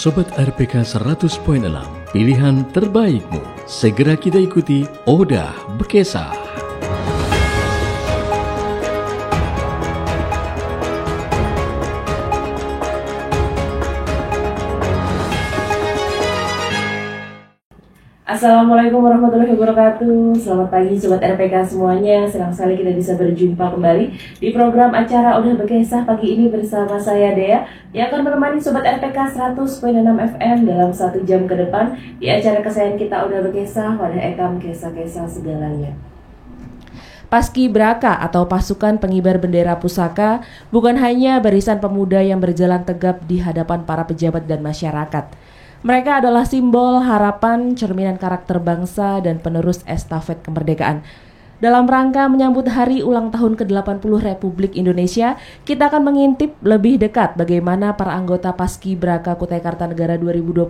Sobat RPK 100.6, pilihan terbaikmu. Segera kita ikuti Odah Bekesah. Assalamualaikum warahmatullahi wabarakatuh. Selamat pagi Sobat RPK semuanya. Senang sekali kita bisa berjumpa kembali di program acara Odah Bekesah pagi ini bersama saya Dea yang akan menemani Sobat RPK 100.6 FM dalam 1 jam ke depan di acara kesayangan kita Odah Bekesah, Wadah Ekam Kesah-Kesah Segalanya. Paskibraka atau pasukan pengibar bendera pusaka bukan hanya barisan pemuda yang berjalan tegap di hadapan para pejabat dan masyarakat. Mereka adalah simbol harapan, cerminan karakter bangsa, dan penerus estafet kemerdekaan. Dalam rangka menyambut hari ulang tahun ke-80 Republik Indonesia, kita akan mengintip lebih dekat bagaimana para anggota Paskibraka Kutai Kartanegara 2025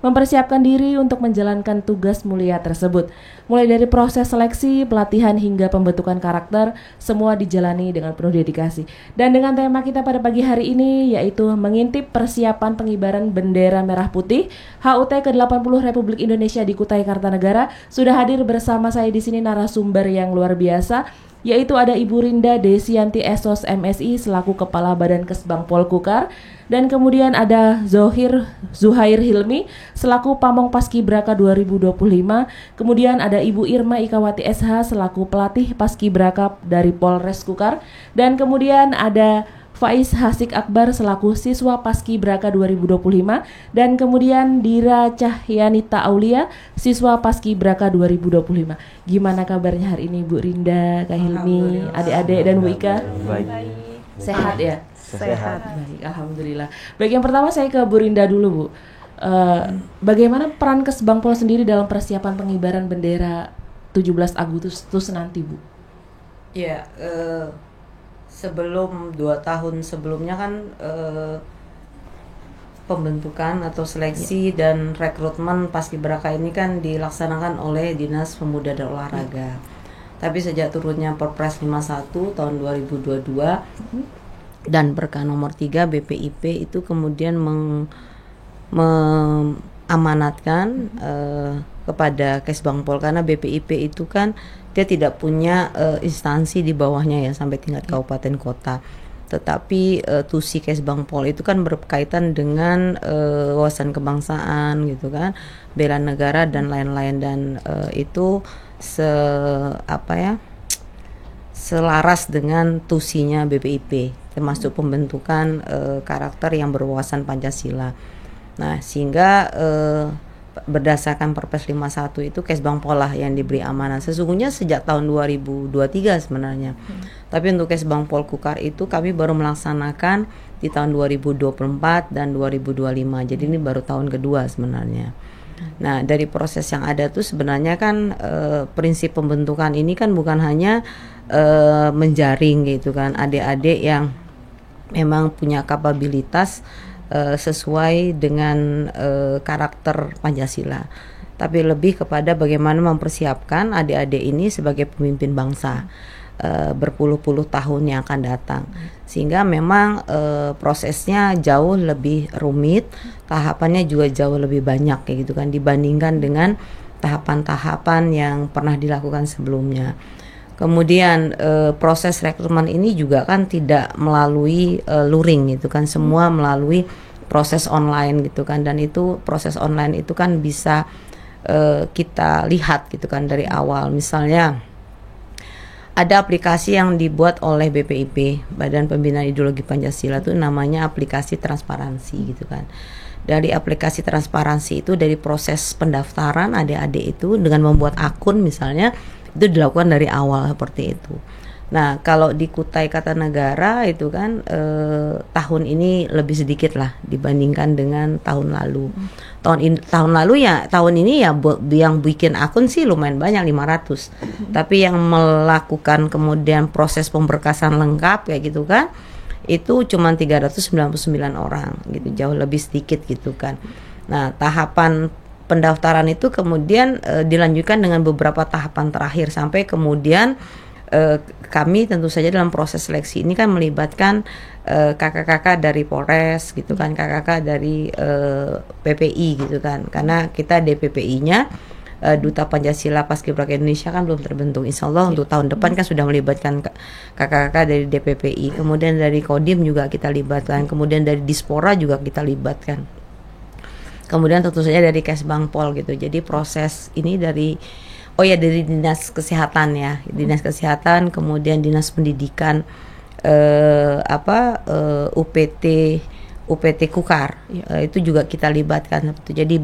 mempersiapkan diri untuk menjalankan tugas mulia tersebut. Mulai dari proses seleksi, pelatihan, hingga pembentukan karakter, semua dijalani dengan penuh dedikasi. Dan dengan tema kita pada pagi hari ini, yaitu mengintip persiapan pengibaran bendera merah putih HUT ke-80 Republik Indonesia di Kutai Kartanegara, sudah hadir bersama saya di sini narasumber yang luar biasa, yaitu ada Ibu Rinda Desianti Esos MSI selaku Kepala Badan Kesbang Polkukar, dan kemudian ada Zuhair Hilmi selaku Pamong Paskibraka 2025, kemudian ada Ibu Irma Ikawati SH selaku Pelatih Paskibraka dari Polres Kukar, dan kemudian ada Faiz Hasik Akbar selaku siswa Paskibraka 2025, dan kemudian Dira Cahyanita Aulia siswa Paskibraka 2025. Gimana kabarnya hari ini Bu Rinda, Kak Hilmi, adik-adik dan Bu Ika? Baik. Sehat ya? Sehat. Baik, alhamdulillah. Baik, yang pertama saya ke Bu Rinda dulu, Bu. Bagaimana peran Kesbangpol sendiri dalam persiapan pengibaran bendera 17 Agustus nanti, Bu? Ya, sebelum 2 tahun sebelumnya kan pembentukan atau seleksi dan rekrutmen Paskibraka ini kan dilaksanakan oleh Dinas Pemuda dan Olahraga. Tapi sejak turunnya Perpres 51 tahun 2022 dan Perka nomor 3 BPIP itu kemudian mengamanatkan kepada Kesbangpol, karena BPIP itu kan dia tidak punya instansi di bawahnya ya sampai tingkat kabupaten kota. Tetapi tusi Kesbangpol itu kan berkaitan dengan wawasan kebangsaan gitu kan, bela negara dan lain-lain, dan itu selaras dengan tusinya BPIP, termasuk pembentukan karakter yang berwawasan Pancasila. Nah, sehingga berdasarkan Perpres 51 itu Kesbangpol lah yang diberi amanah. Sesungguhnya sejak tahun 2023 sebenarnya. Tapi untuk Kesbangpol Kukar itu kami baru melaksanakan di tahun 2024 dan 2025. Jadi ini baru tahun kedua sebenarnya. Nah, dari proses yang ada tuh sebenarnya kan prinsip pembentukan ini kan bukan hanya menjaring gitu kan adik-adik yang memang punya kapabilitas sesuai dengan karakter Pancasila, tapi lebih kepada bagaimana mempersiapkan adik-adik ini sebagai pemimpin bangsa berpuluh-puluh tahun yang akan datang, sehingga memang prosesnya jauh lebih rumit, tahapannya juga jauh lebih banyak kayak gitu kan dibandingkan dengan tahapan-tahapan yang pernah dilakukan sebelumnya. Kemudian proses rekrutmen ini juga kan tidak melalui luring gitu kan, semua melalui proses online gitu kan, dan itu proses online itu kan bisa kita lihat gitu kan dari awal. Misalnya ada aplikasi yang dibuat oleh BPIP, Badan Pembinaan Ideologi Pancasila, itu namanya aplikasi transparansi gitu kan. Dari aplikasi transparansi itu, dari proses pendaftaran adik-adik itu dengan membuat akun misalnya, itu dilakukan dari awal seperti itu. Nah, kalau di Kutai Kartanegara itu kan tahun ini lebih sedikit lah dibandingkan dengan tahun lalu. Tahun ini ya yang bikin akun sih lumayan banyak, 500. Tapi yang melakukan kemudian proses pemberkasan lengkap kayak gitu kan, itu cuma 399 orang gitu, jauh lebih sedikit gitu kan. Nah, tahapan pendaftaran itu kemudian dilanjutkan dengan beberapa tahapan terakhir sampai kemudian kami tentu saja dalam proses seleksi ini kan melibatkan kakak-kakak dari Polres gitu kan, kakak-kakak dari PPI gitu kan, karena kita DPPI-nya Duta Pancasila Paskibraka Indonesia kan belum terbentuk. Insya Allah untuk tahun depan kan sudah melibatkan kakak-kakak dari DPPI, kemudian dari Kodim juga kita libatkan, kemudian dari Dispora juga kita libatkan, kemudian tentu saja dari Kesbangpol gitu. Jadi proses ini dari Dinas Kesehatan ya, Dinas Kesehatan, kemudian Dinas Pendidikan, UPT Kukar, itu juga kita libatkan. Jadi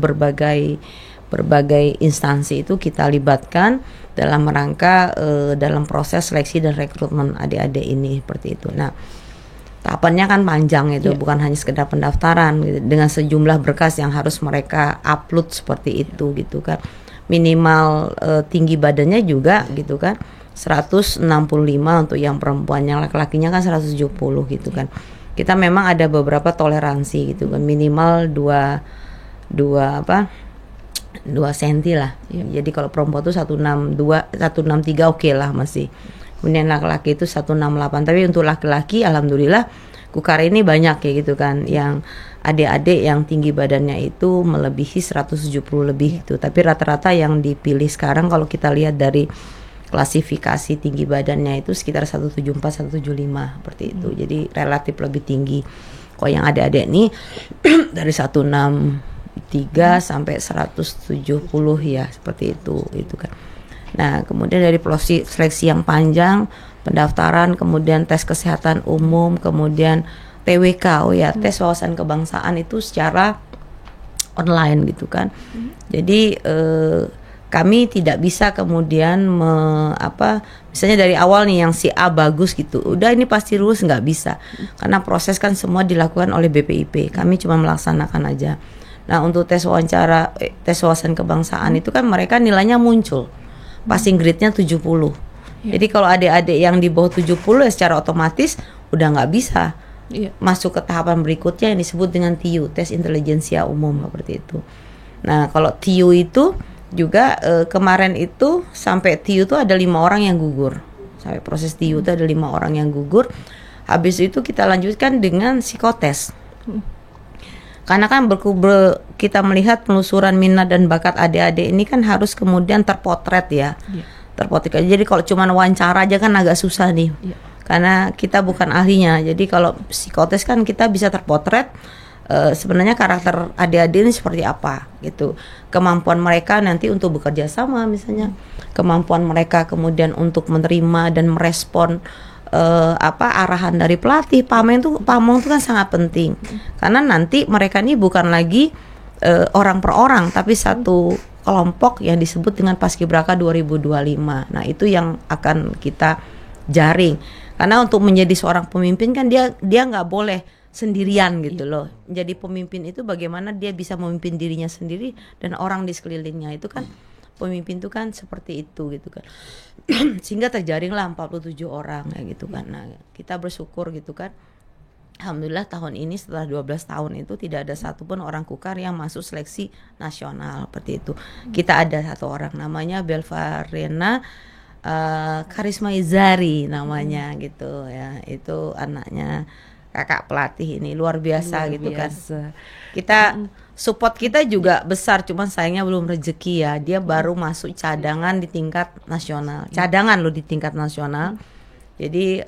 berbagai instansi itu kita libatkan dalam rangka dalam proses seleksi dan rekrutmen adik-adik ini seperti itu. Nah, tahapannya kan panjang itu, bukan hanya sekedar pendaftaran gitu, dengan sejumlah berkas yang harus mereka upload seperti itu gitu kan. Minimal tinggi badannya juga gitu kan 165 untuk yang perempuan, yang laki-lakinya kan 170 gitu kan. Kita memang ada beberapa toleransi gitu kan, minimal 2 senti lah. Jadi kalau perempuan itu 163 oke lah masih. Kemudian laki-laki itu 168. Tapi untuk laki-laki alhamdulillah Kukar ini banyak ya gitu kan, yang adik-adik yang tinggi badannya itu melebihi 170 lebih gitu. Tapi rata-rata yang dipilih sekarang kalau kita lihat dari klasifikasi tinggi badannya itu sekitar 174 175 seperti itu. Jadi relatif lebih tinggi. Kalau yang adik-adik ini dari 163 sampai 170 ya seperti itu gitu kan. Nah, kemudian dari proses seleksi yang panjang, pendaftaran, kemudian tes kesehatan umum, kemudian TWK, tes wawasan kebangsaan itu secara online gitu kan. Jadi kami tidak bisa kemudian misalnya dari awal nih yang si A bagus gitu, udah ini pasti lulus, nggak bisa, karena proses kan semua dilakukan oleh BPIP, kami cuma melaksanakan aja. Nah, untuk tes wawasan kebangsaan itu kan mereka nilainya muncul, passing grade-nya 70. Jadi kalau adik-adik yang di bawah 70 ya secara otomatis udah nggak bisa masuk ke tahapan berikutnya yang disebut dengan TIU, tes intelijensia umum seperti itu. Nah, kalau TIU itu juga kemarin itu sampai TIU itu ada 5 orang yang gugur. Sampai proses TIU itu ada 5 orang yang gugur. Habis itu kita lanjutkan dengan psikotes. Karena kan kita melihat penelusuran minat dan bakat adik-adik ini kan harus kemudian terpotret ya. Terpotret. Jadi kalau cuma wawancara aja kan agak susah nih. Karena kita bukan ahlinya. Jadi kalau psikotes kan kita bisa terpotret sebenarnya karakter adik-adik ini seperti apa gitu. Kemampuan mereka nanti untuk bekerja sama misalnya. Kemampuan mereka kemudian untuk menerima dan merespon arahan dari pelatih. Pamong itu kan sangat penting. Karena nanti mereka ini bukan lagi orang per orang, tapi satu kelompok yang disebut dengan Paskibraka 2025. Nah, itu yang akan kita jaring. Karena untuk menjadi seorang pemimpin kan dia nggak boleh sendirian gitu loh. Jadi pemimpin itu bagaimana dia bisa memimpin dirinya sendiri dan orang di sekelilingnya. Itu kan pemimpin itu kan seperti itu gitu kan. Sehingga terjaringlah 47 orang kayak gitu kan. Nah, kita bersyukur gitu kan. Alhamdulillah tahun ini setelah 12 tahun itu tidak ada satupun orang Kukar yang masuk seleksi nasional seperti itu. Kita ada satu orang namanya Belvarena Karisma Izari namanya gitu ya. Itu anaknya kakak pelatih ini luar biasa gitu kan. Kita support kita juga besar, cuman sayangnya belum rezeki ya. Dia baru masuk cadangan di tingkat nasional. Cadangan loh di tingkat nasional. Jadi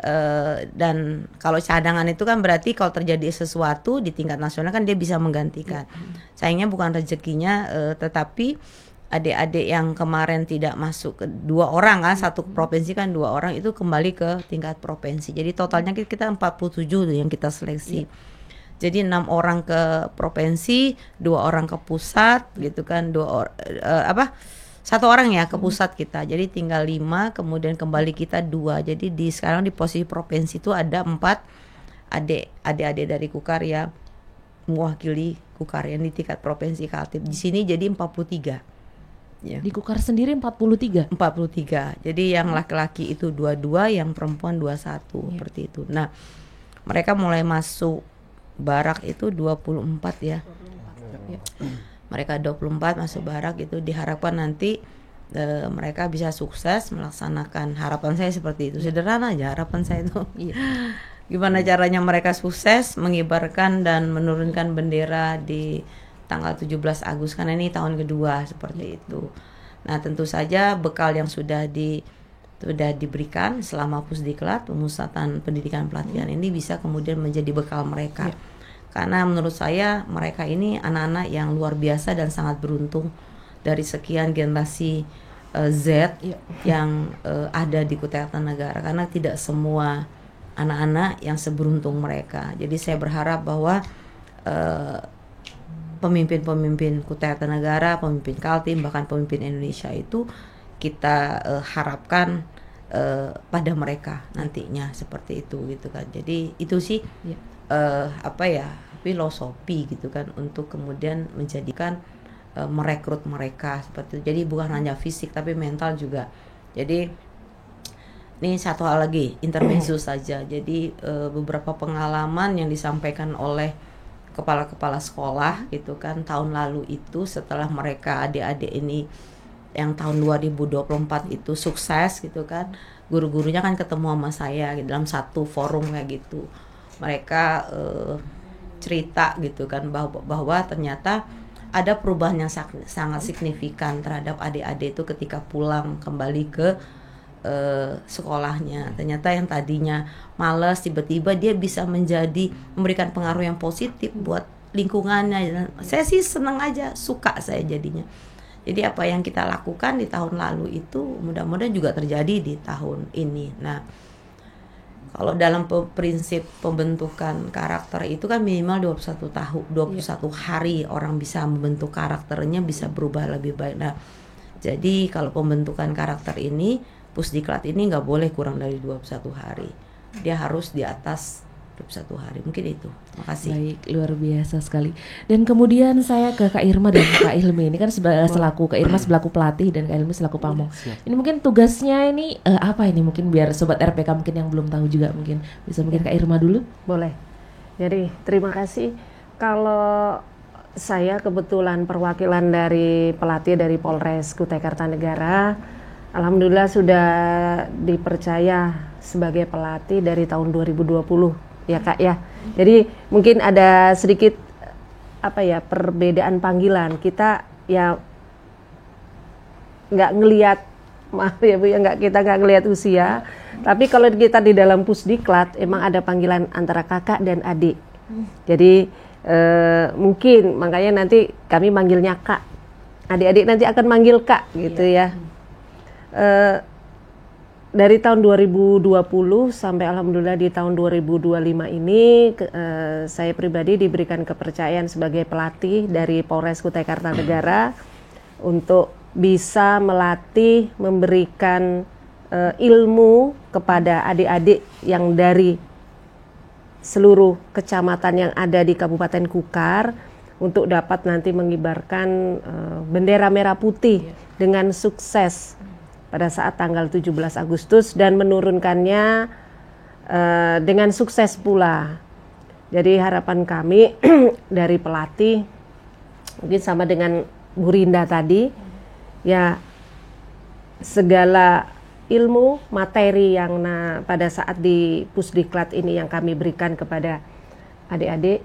dan kalau cadangan itu kan berarti kalau terjadi sesuatu di tingkat nasional kan dia bisa menggantikan. Sayangnya bukan rezekinya, tetapi adik-adik yang kemarin tidak masuk ke 2 orang kan, satu provinsi kan 2 orang itu kembali ke tingkat provinsi. Jadi totalnya kita 47 yang kita seleksi. Jadi 6 orang ke provinsi, 2 orang ke pusat gitu kan, 1 orang ya ke pusat kita. Jadi tinggal 5, kemudian kembali kita 2. Jadi sekarang di posisi provinsi itu ada 4 adik-adik dari Kukar yang mewakili Kukar yang di tingkat provinsi Kaltim. Di sini jadi 43. Ya. Di Kukar sendiri 43. Jadi yang laki-laki itu 22, yang perempuan 21 seperti itu. Nah, mereka mulai masuk barak itu 24 ya. Mereka 24 masuk barak itu diharapkan nanti mereka bisa sukses melaksanakan. Harapan saya seperti itu, sederhana aja harapan saya itu. Gimana caranya mereka sukses mengibarkan dan menurunkan bendera di tanggal 17 Agustus, karena ini tahun kedua seperti itu. Nah, tentu saja bekal yang sudah diberikan selama Pusdiklat, Pemusatan Pendidikan Pelatihan ini bisa kemudian menjadi bekal mereka. Karena menurut saya mereka ini anak-anak yang luar biasa dan sangat beruntung dari sekian generasi Z yang ada di Kutai Kartanegara, karena tidak semua anak-anak yang seberuntung mereka. Jadi saya berharap bahwa pemimpin-pemimpin Kutai Kartanegara, pemimpin Kaltim, bahkan pemimpin Indonesia itu kita harapkan pada mereka nantinya seperti itu gitu kan. Jadi itu sih filosofi gitu kan, untuk kemudian menjadikan merekrut mereka seperti itu. Jadi bukan hanya fisik tapi mental juga. Jadi ini satu hal lagi, intermezzo saja. Jadi beberapa pengalaman yang disampaikan oleh kepala-kepala sekolah gitu kan tahun lalu itu, setelah mereka adik-adik ini yang tahun 2024 itu sukses gitu kan, guru-gurunya kan ketemu sama saya dalam satu forum kayak gitu. Mereka cerita gitu kan bahwa ternyata ada perubahan yang sangat signifikan terhadap adik-adik itu ketika pulang kembali ke sekolahnya. Ternyata yang tadinya malas, tiba-tiba dia bisa memberikan pengaruh yang positif buat lingkungannya. Dan saya sih senang aja, suka saya jadinya. Jadi apa yang kita lakukan di tahun lalu itu mudah-mudahan juga terjadi di tahun ini. Nah, kalau dalam prinsip pembentukan karakter itu kan minimal 21 hari orang bisa membentuk karakternya, bisa berubah lebih baik. Nah, jadi kalau pembentukan karakter ini, Pusdiklat ini nggak boleh kurang dari 21 hari. Dia harus di atas 21 hari. Mungkin itu. Makasih. Baik, luar biasa sekali. Dan kemudian saya ke Kak Irma dan Kak Ilmi. Ini kan selaku Kak Irma selaku pelatih dan Kak Ilmi selaku pamong. Ini mungkin tugasnya ini apa ini? Mungkin biar sobat RPK mungkin yang belum tahu juga mungkin bisa mungkin Kak Irma dulu. Boleh. Jadi terima kasih. Kalau saya kebetulan perwakilan dari pelatih dari Polres Kutai Kartanegara. Alhamdulillah sudah dipercaya sebagai pelatih dari tahun 2020 ya Kak ya. Jadi mungkin ada sedikit perbedaan panggilan. Kita ya nggak ngelihat, maaf ya Bu ya, kita nggak ngelihat usia. Tapi kalau kita di dalam Pusdiklat emang ada panggilan antara kakak dan adik. Jadi mungkin makanya nanti kami manggilnya Kak. Adik-adik nanti akan manggil Kak gitu ya. Dari tahun 2020 sampai alhamdulillah di tahun 2025 ini saya pribadi diberikan kepercayaan sebagai pelatih dari Polres Kutai Kartanegara untuk bisa melatih, memberikan ilmu kepada adik-adik yang dari seluruh kecamatan yang ada di Kabupaten Kukar untuk dapat nanti mengibarkan bendera merah putih dengan sukses pada saat tanggal 17 Agustus dan menurunkannya dengan sukses pula. Jadi harapan kami dari pelatih mungkin sama dengan Bu Rinda tadi, ya segala ilmu materi yang pada saat di Pusdiklat ini yang kami berikan kepada adik-adik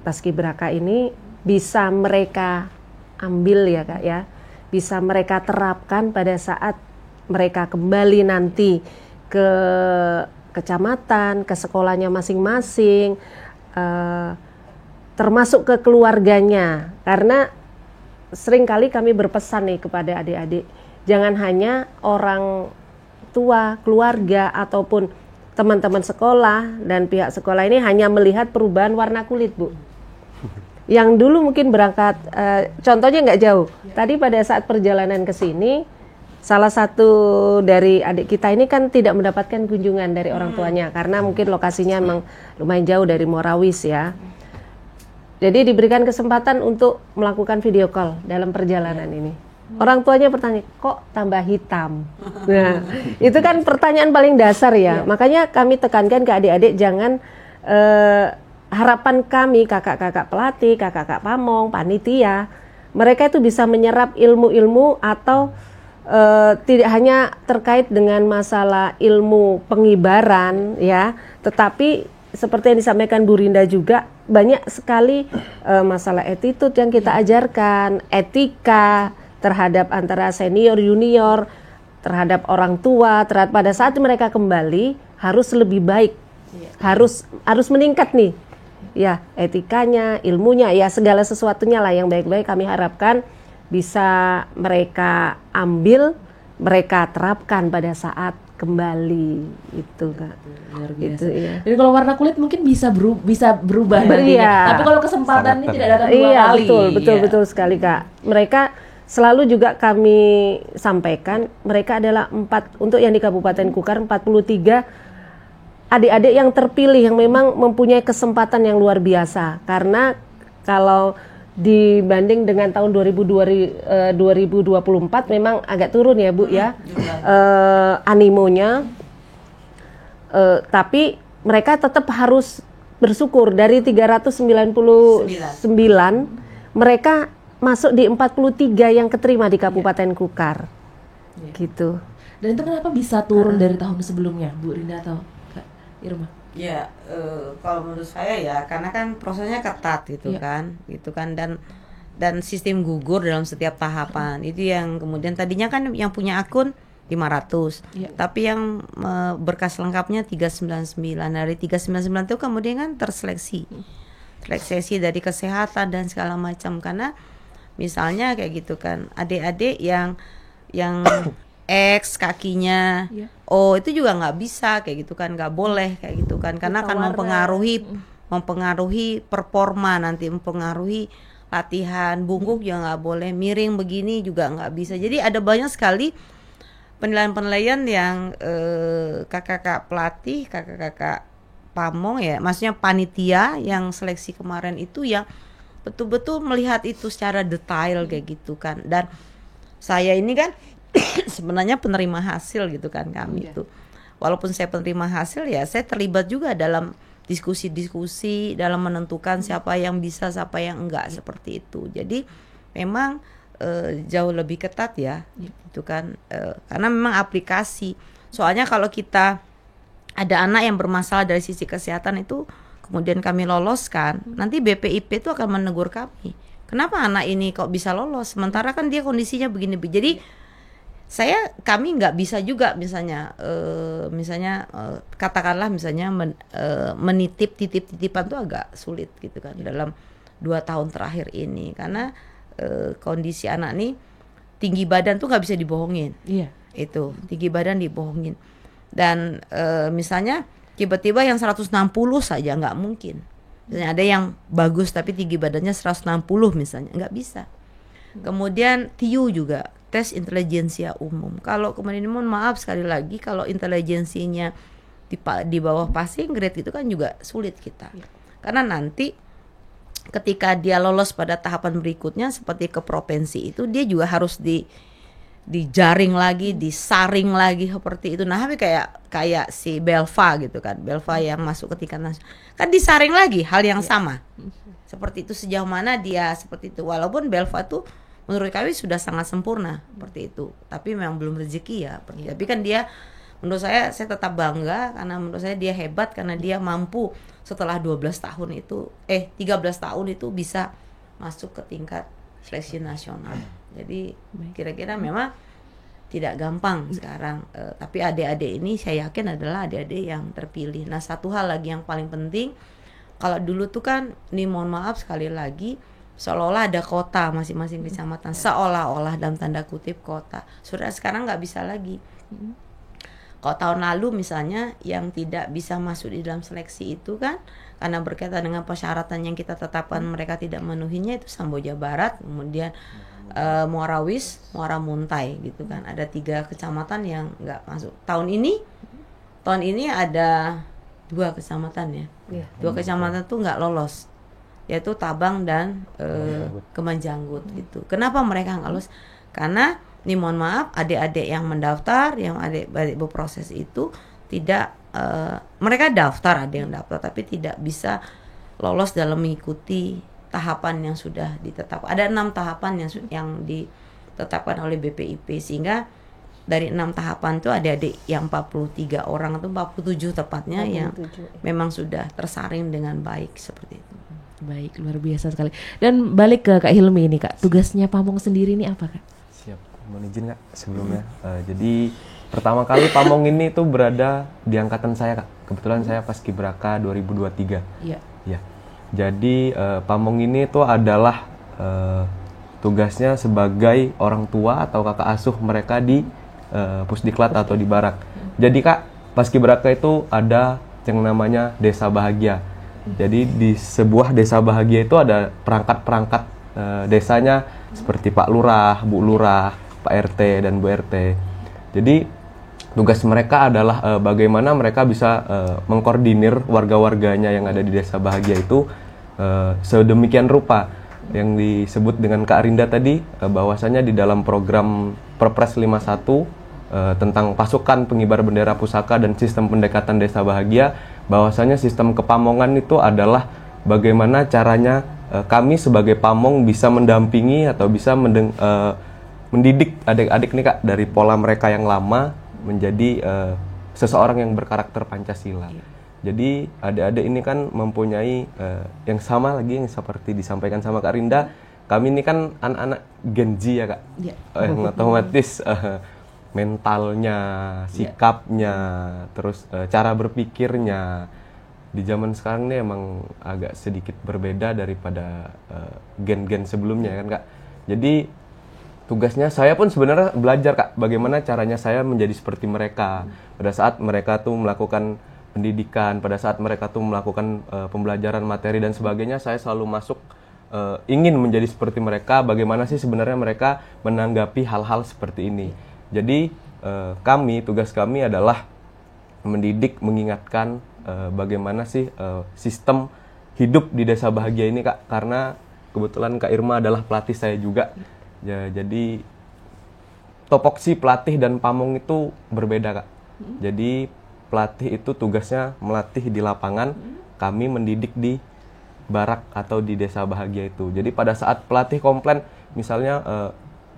Paskibraka ini bisa mereka ambil ya Kak ya. Bisa mereka terapkan pada saat mereka kembali nanti ke kecamatan, ke sekolahnya masing-masing, termasuk ke keluarganya. Karena seringkali kami berpesan nih kepada adik-adik, jangan hanya orang tua, keluarga, ataupun teman-teman sekolah dan pihak sekolah ini hanya melihat perubahan warna kulit, Bu. Yang dulu mungkin berangkat, contohnya nggak jauh. Tadi pada saat perjalanan ke sini, salah satu dari adik kita ini kan tidak mendapatkan kunjungan dari orang tuanya karena mungkin lokasinya memang lumayan jauh dari Morawis ya. Jadi diberikan kesempatan untuk melakukan video call dalam perjalanan ini. Orang tuanya bertanya, kok tambah hitam? Nah, itu kan pertanyaan paling dasar ya. Makanya kami tekankan ke adik-adik jangan harapan kami kakak-kakak pelatih, kakak-kakak pamong, panitia mereka itu bisa menyerap ilmu-ilmu atau tidak hanya terkait dengan masalah ilmu pengibaran ya, tetapi seperti yang disampaikan Bu Rinda juga banyak sekali masalah attitude yang kita ajarkan, etika terhadap antara senior junior, terhadap orang tua, terhadap pada saat mereka kembali harus lebih baik, harus meningkat nih, ya etikanya, ilmunya, ya segala sesuatunya lah yang baik-baik kami harapkan bisa mereka ambil, mereka terapkan pada saat kembali itu Kak. Luar biasa. Itu, iya. Dan kalau warna kulit mungkin bisa berubah nantinya. Iya. Tapi kalau kesempatan ini tidak datang dua Iya, kali. betul sekali Kak. Mereka selalu juga kami sampaikan, mereka adalah 4 untuk yang di Kabupaten Kukar 43 adik-adik yang terpilih yang memang mempunyai kesempatan yang luar biasa. Karena kalau dibanding dengan tahun 2024 memang agak turun ya Bu ya animonya, tapi mereka tetap harus bersyukur dari 399 mereka masuk di 43 yang keterima di Kabupaten Kukar gitu. Dan itu kenapa bisa turun dari tahun sebelumnya, Bu Rinda atau Kak Irma? Ya, kalau menurut saya ya karena kan prosesnya ketat gitu kan, dan sistem gugur dalam setiap tahapan. Itu yang kemudian tadinya kan yang punya akun 500, tapi yang berkas lengkapnya 399. Dari 399 itu kemudian kan terseleksi dari kesehatan dan segala macam, karena misalnya kayak gitu kan, adik-adik yang X kakinya, itu juga nggak bisa kayak gitu kan, nggak boleh kayak gitu kan, karena akan mempengaruhi performa nanti, mempengaruhi latihan. Bungkuk juga nggak boleh, miring begini juga nggak bisa. Jadi ada banyak sekali penilaian yang kakak-kakak pelatih, kakak-kakak pamong ya, maksudnya panitia yang seleksi kemarin itu yang betul-betul melihat itu secara detail kayak gitu kan. Dan saya ini kan sebenarnya penerima hasil gitu kan kami itu. Walaupun saya penerima hasil ya saya terlibat juga dalam diskusi-diskusi dalam menentukan siapa yang bisa, siapa yang enggak seperti itu. Jadi memang jauh lebih ketat ya itu kan, karena memang aplikasi. Soalnya kalau kita ada anak yang bermasalah dari sisi kesehatan itu kemudian kami loloskan, nanti BPIP itu akan menegur kami. Kenapa anak ini kok bisa lolos sementara kan dia kondisinya begini. Jadi kami nggak bisa juga misalnya katakanlah misalnya titip-titipan tuh agak sulit gitu kan dalam 2 tahun terakhir ini, karena kondisi anak nih tinggi badan tuh nggak bisa dibohongin. Itu tinggi badan dibohongin, dan misalnya tiba-tiba yang 160 saja nggak mungkin. Misalnya ada yang bagus tapi tinggi badannya 160 misalnya, nggak bisa. Kemudian TIU juga, tes intelijensia umum. Kalau kemudian mohon maaf sekali lagi, kalau intelijensinya di bawah passing grade itu kan juga sulit kita. Karena nanti ketika dia lolos pada tahapan berikutnya seperti ke provinsi itu, dia juga harus dijaring lagi, disaring lagi seperti itu. Nah, tapi kayak si Belva gitu kan. Belva yang masuk ke tingkat nasional. Kan disaring lagi hal yang sama. Seperti itu, sejauh mana dia seperti itu. Walaupun Belva tuh menurut kami sudah sangat sempurna seperti itu. Tapi memang belum rezeki ya. Tapi kan dia, menurut saya tetap bangga karena menurut saya dia hebat karena dia mampu setelah 13 tahun itu 13 tahun itu bisa masuk ke tingkat seleksi nasional. Jadi kira-kira memang tidak gampang sekarang, tapi adik-adik ini saya yakin adalah adik-adik yang terpilih. Nah, satu hal lagi yang paling penting, kalau dulu tuh kan, nih mohon maaf sekali lagi, seolah-olah ada kota masing-masing kecamatan, seolah-olah dalam tanda kutip kota. Sudah sekarang nggak bisa lagi. Kalau tahun lalu misalnya yang tidak bisa masuk di dalam seleksi itu kan karena berkaitan dengan persyaratan yang kita tetapkan mereka tidak memenuhinya, itu Samboja Barat, kemudian Muarawis, Muara Muntai gitu kan. Ada 3 kecamatan yang nggak masuk. Tahun ini ada 2 kecamatan ya. 2 kecamatan tuh nggak lolos, yaitu Tabang dan Kemanjanggut gitu. Kenapa mereka nggak lolos? Karena ini mohon maaf, adik-adik yang mendaftar, yang adik-adik berproses itu tidak, mereka daftar, ada yang daftar tapi tidak bisa lolos dalam mengikuti tahapan yang sudah ditetapkan. Ada 6 tahapan yang ditetapkan oleh BPIP, sehingga dari 6 tahapan itu adik-adik yang 43 orang atau 47 tepatnya 47. Yang memang sudah tersaring dengan baik seperti itu. Baik, luar biasa sekali. Dan balik ke Kak Hilmi ini Kak, tugasnya Pamong sendiri ini apa Kak? Siap, mohon izin Kak sebelumnya. Jadi pertama kali Pamong ini tuh berada di angkatan saya Kak. Kebetulan saya Paskibraka 2023. Iya. Ya. Jadi Pamong ini tuh adalah tugasnya sebagai orang tua atau kakak asuh mereka di Pusdiklat atau di Barak. Jadi Kak, Paskibraka itu ada yang namanya Desa Bahagia. Jadi di sebuah Desa Bahagia itu ada perangkat-perangkat desanya seperti Pak Lurah, Bu Lurah, Pak RT dan Bu RT. Jadi tugas mereka adalah bagaimana mereka bisa mengkoordinir warga-warganya yang ada di Desa Bahagia itu sedemikian rupa yang disebut dengan Kak Rinda tadi, bahwasanya di dalam program Perpres 51 tentang pasukan pengibar bendera pusaka dan sistem pendekatan Desa Bahagia, bahwasanya sistem kepamongan itu adalah bagaimana caranya kami sebagai pamong bisa mendampingi atau bisa mendidik adik-adik nih Kak dari pola mereka yang lama menjadi seseorang yang berkarakter Pancasila. Jadi adik-adik ini kan mempunyai yang sama lagi yang seperti disampaikan sama Kak Rinda. Kami ini kan anak-anak Gen Z ya Kak, yang otomatis mentalnya, sikapnya, terus cara berpikirnya di zaman sekarang ini emang agak sedikit berbeda daripada gen-gen sebelumnya kan Kak. Jadi tugasnya saya pun sebenarnya belajar Kak, bagaimana caranya saya menjadi seperti mereka pada saat mereka tuh melakukan pendidikan, pada saat mereka tuh melakukan pembelajaran materi dan sebagainya. Saya selalu masuk ingin menjadi seperti mereka, bagaimana sih sebenarnya mereka menanggapi hal-hal seperti ini. Jadi tugas kami adalah mendidik, mengingatkan bagaimana sih sistem hidup di Desa Bahagia ini Kak, karena kebetulan Kak Irma adalah pelatih saya juga. Ya, jadi topoksi pelatih dan pamong itu berbeda Kak. Jadi pelatih itu tugasnya melatih di lapangan, kami mendidik di barak atau di Desa Bahagia itu. Jadi pada saat pelatih komplain, misalnya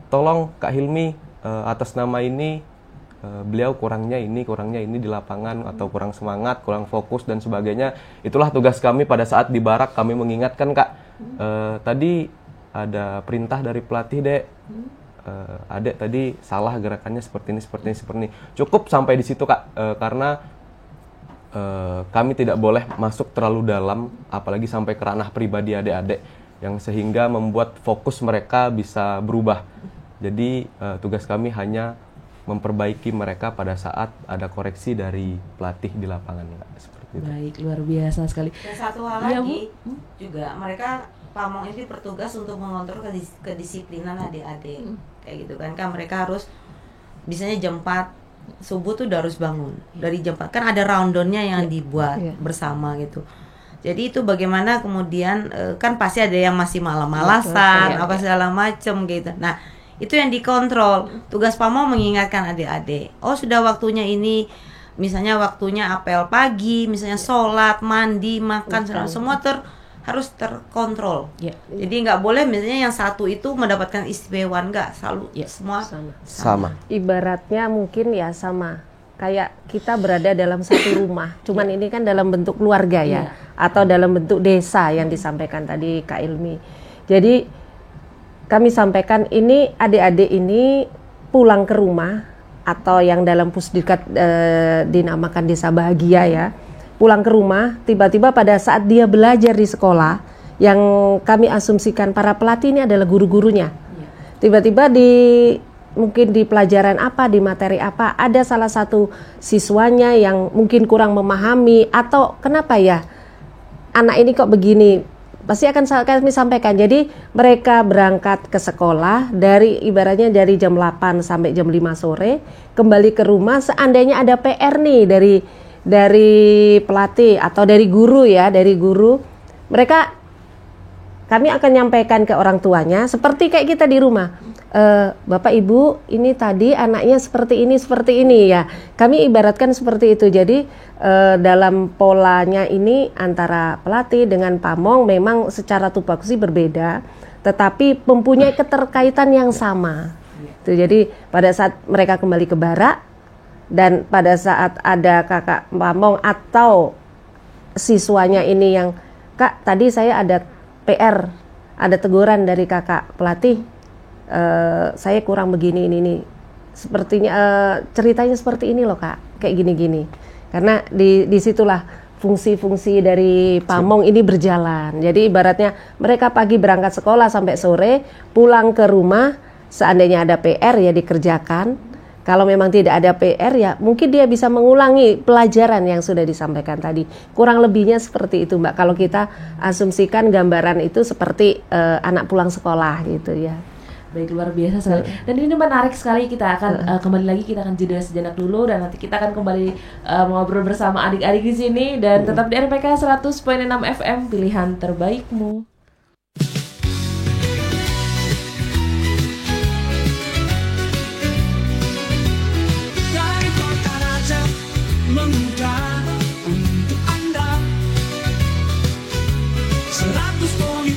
tolong Kak Hilmi atas nama ini beliau kurangnya ini di lapangan, atau kurang semangat, kurang fokus dan sebagainya. Itulah tugas kami pada saat di barak, kami mengingatkan Kak, tadi ada perintah dari pelatih Dek, Adek tadi salah gerakannya seperti ini. Cukup sampai di situ Kak, karena kami tidak boleh masuk terlalu dalam, apalagi sampai ke ranah pribadi adik-adik, yang sehingga membuat fokus mereka bisa berubah. Jadi tugas kami hanya memperbaiki mereka pada saat ada koreksi dari pelatih di lapangan Kak. Seperti itu. Baik, luar biasa sekali. Dan satu hal lagi juga, mereka pamong ini bertugas untuk mengontrol kedisiplinan adik-adik. Kayak gitu kan mereka harus misalnya jam 4 subuh tuh udah harus bangun. Dari jam 4 kan ada rundownnya yang dibuat bersama gitu. Jadi itu bagaimana kemudian kan pasti ada yang masih malam-malasan apa segala macem gitu. Nah, itu yang dikontrol. Tugas pamong mengingatkan adik-adik, oh sudah waktunya ini, misalnya waktunya apel pagi, misalnya sholat, mandi, makan, semua harus terkontrol. Jadi nggak boleh misalnya yang satu itu mendapatkan istimewaan, nggak, selalu semua sama. Ibaratnya mungkin ya sama kayak kita berada dalam satu rumah, cuman ini kan dalam bentuk keluarga ya, atau dalam bentuk desa yang disampaikan tadi Kak Ilmi. Jadi kami sampaikan ini adik-adik ini pulang ke rumah, atau yang dalam Pusdiklat dinamakan Desa Bahagia ya, pulang ke rumah, tiba-tiba pada saat dia belajar di sekolah, yang kami asumsikan para pelatih ini adalah guru-gurunya. Tiba-tiba mungkin di pelajaran apa, di materi apa, ada salah satu siswanya yang mungkin kurang memahami, atau kenapa ya anak ini kok begini, pasti akan kami sampaikan. Jadi mereka berangkat ke sekolah ibaratnya dari jam 8 sampai jam 5 sore, kembali ke rumah seandainya ada PR nih dari pelatih atau dari guru ya, kami akan nyampaikan ke orang tuanya seperti kayak kita di rumah. Bapak Ibu ini tadi anaknya seperti ini ya. Kami ibaratkan seperti itu. Jadi dalam polanya ini antara pelatih dengan pamong memang secara tupoksi berbeda, tetapi mempunyai keterkaitan yang sama. Jadi pada saat mereka kembali ke barak dan pada saat ada kakak pamong atau siswanya ini yang, Kak tadi saya ada PR, ada teguran dari kakak pelatih, saya kurang begini ini sepertinya ceritanya seperti ini loh Kak, kayak gini-gini. Karena disitulah fungsi-fungsi dari pamong ini berjalan. Jadi ibaratnya mereka pagi berangkat sekolah sampai sore, pulang ke rumah, seandainya ada PR ya dikerjakan. Kalau memang tidak ada PR ya mungkin dia bisa mengulangi pelajaran yang sudah disampaikan tadi. Kurang lebihnya seperti itu Mbak. Kalau kita asumsikan gambaran itu seperti anak pulang sekolah gitu ya. Baik, luar biasa sekali. Dan ini menarik sekali. Kita akan kembali lagi, kita akan jeda sejenak dulu dan nanti kita akan kembali ngobrol bersama adik-adik di sini dan tetap di RPK 100.6 FM, pilihan terbaikmu. Mengudara untuk Anda 100.6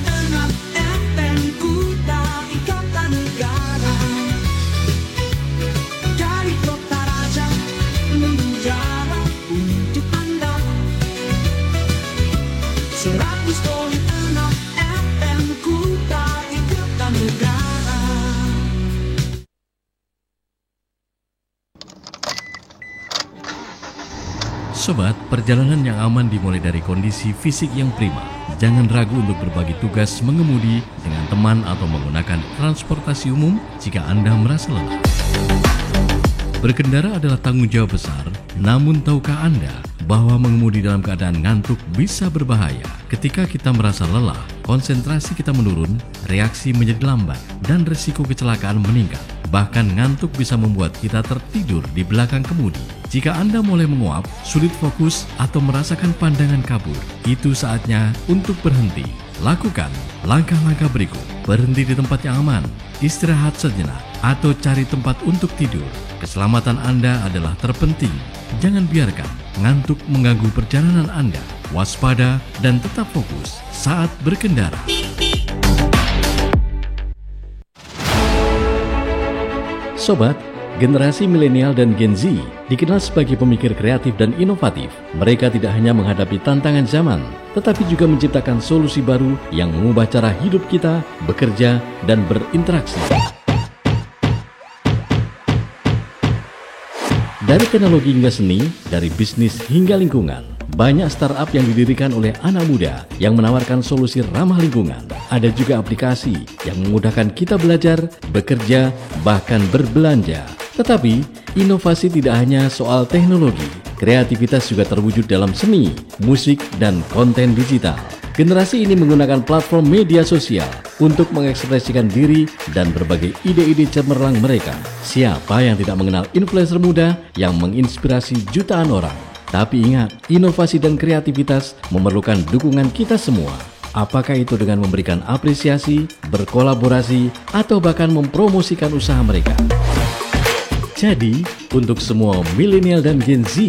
FM Kuta Ikatan Negara. Dari Kota Raja mengudara untuk Anda 100.6 FM Kuta Ikatan Negara. Sobat, perjalanan yang aman dimulai dari kondisi fisik yang prima. Jangan ragu untuk berbagi tugas mengemudi dengan teman atau menggunakan transportasi umum jika Anda merasa lelah. Berkendara adalah tanggung jawab besar, namun tahukah Anda bahwa mengemudi dalam keadaan ngantuk bisa berbahaya? Ketika kita merasa lelah, konsentrasi kita menurun, reaksi menjadi lambat, dan risiko kecelakaan meningkat. Bahkan ngantuk bisa membuat kita tertidur di belakang kemudi. Jika Anda mulai menguap, sulit fokus, atau merasakan pandangan kabur, itu saatnya untuk berhenti. Lakukan langkah-langkah berikut. Berhenti di tempat yang aman, istirahat sejenak, atau cari tempat untuk tidur. Keselamatan Anda adalah terpenting. Jangan biarkan ngantuk mengganggu perjalanan Anda. Waspada dan tetap fokus saat berkendara. Sobat, generasi milenial dan Gen Z dikenal sebagai pemikir kreatif dan inovatif. Mereka tidak hanya menghadapi tantangan zaman, tetapi juga menciptakan solusi baru yang mengubah cara hidup kita, bekerja, dan berinteraksi. Dari teknologi hingga seni, dari bisnis hingga lingkungan, banyak startup yang didirikan oleh anak muda yang menawarkan solusi ramah lingkungan. Ada juga aplikasi yang memudahkan kita belajar, bekerja, bahkan berbelanja. Tetapi, inovasi tidak hanya soal teknologi. Kreativitas juga terwujud dalam seni, musik, dan konten digital. Generasi ini menggunakan platform media sosial untuk mengekspresikan diri dan berbagai ide-ide cemerlang mereka. Siapa yang tidak mengenal influencer muda yang menginspirasi jutaan orang? Tapi ingat, inovasi dan kreativitas memerlukan dukungan kita semua. Apakah itu dengan memberikan apresiasi, berkolaborasi, atau bahkan mempromosikan usaha mereka? Jadi, untuk semua milenial dan Gen Z,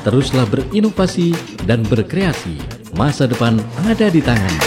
teruslah berinovasi dan berkreasi. Masa depan ada di tanganmu.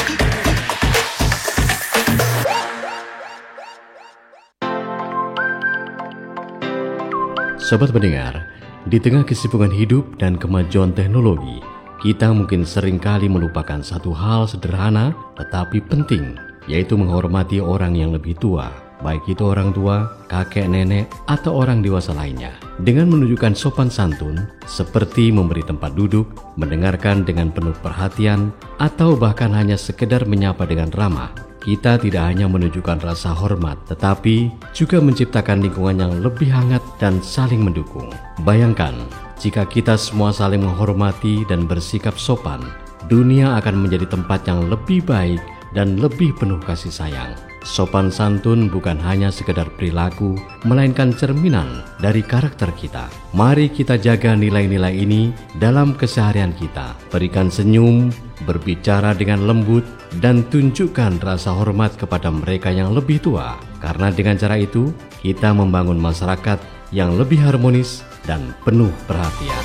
Sobat pendengar, di tengah kesibukan hidup dan kemajuan teknologi, kita mungkin seringkali melupakan satu hal sederhana tetapi penting, yaitu menghormati orang yang lebih tua, baik itu orang tua, kakek, nenek, atau orang dewasa lainnya. Dengan menunjukkan sopan santun, seperti memberi tempat duduk, mendengarkan dengan penuh perhatian, atau bahkan hanya sekedar menyapa dengan ramah, kita tidak hanya menunjukkan rasa hormat, tetapi juga menciptakan lingkungan yang lebih hangat dan saling mendukung. Bayangkan, jika kita semua saling menghormati dan bersikap sopan, dunia akan menjadi tempat yang lebih baik dan lebih penuh kasih sayang. Sopan santun bukan hanya sekedar perilaku, melainkan cerminan dari karakter kita. Mari kita jaga nilai-nilai ini dalam keseharian kita. Berikan senyum, berbicara dengan lembut, dan tunjukkan rasa hormat kepada mereka yang lebih tua. Karena dengan cara itu, kita membangun masyarakat yang lebih harmonis dan penuh perhatian.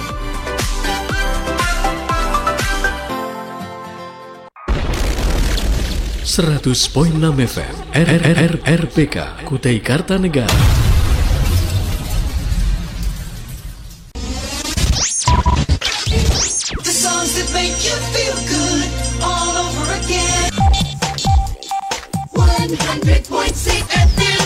...100.6 FM RPK Kutai Kartanegara. The songs that make you feel good all over again. 100.6 FM.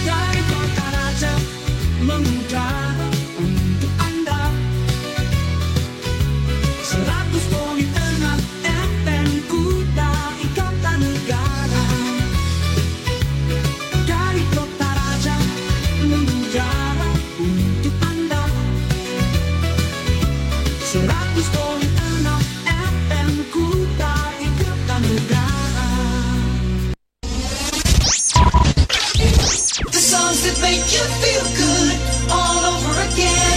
Dari kota raja mengudara untuk Anda. 100.6 FM Kutai Kartanegara. Dari kota raja mengudara untuk Anda. 100.6 FM Kutai Kartanegara. The songs that make you feel good all over again.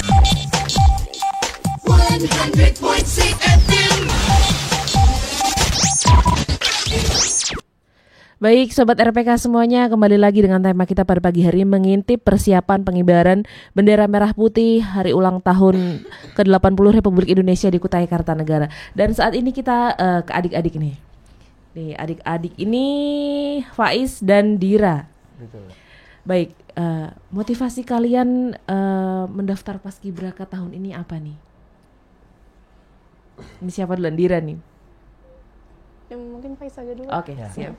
100.6 FM. Baik Sobat RPK semuanya, kembali lagi dengan tema kita pada pagi hari mengintip persiapan pengibaran bendera merah putih hari ulang tahun ke-80 Republik Indonesia di Kutai Kartanegara. Dan saat ini kita ke adik-adik nih. Nih adik-adik ini Faiz dan Dira. Betul. Baik, motivasi kalian mendaftar Paskibraka tahun ini apa nih? Ini siapa duluan? Dira nih. Ya, mungkin Faiz aja dulu. Oke, Ya. siap.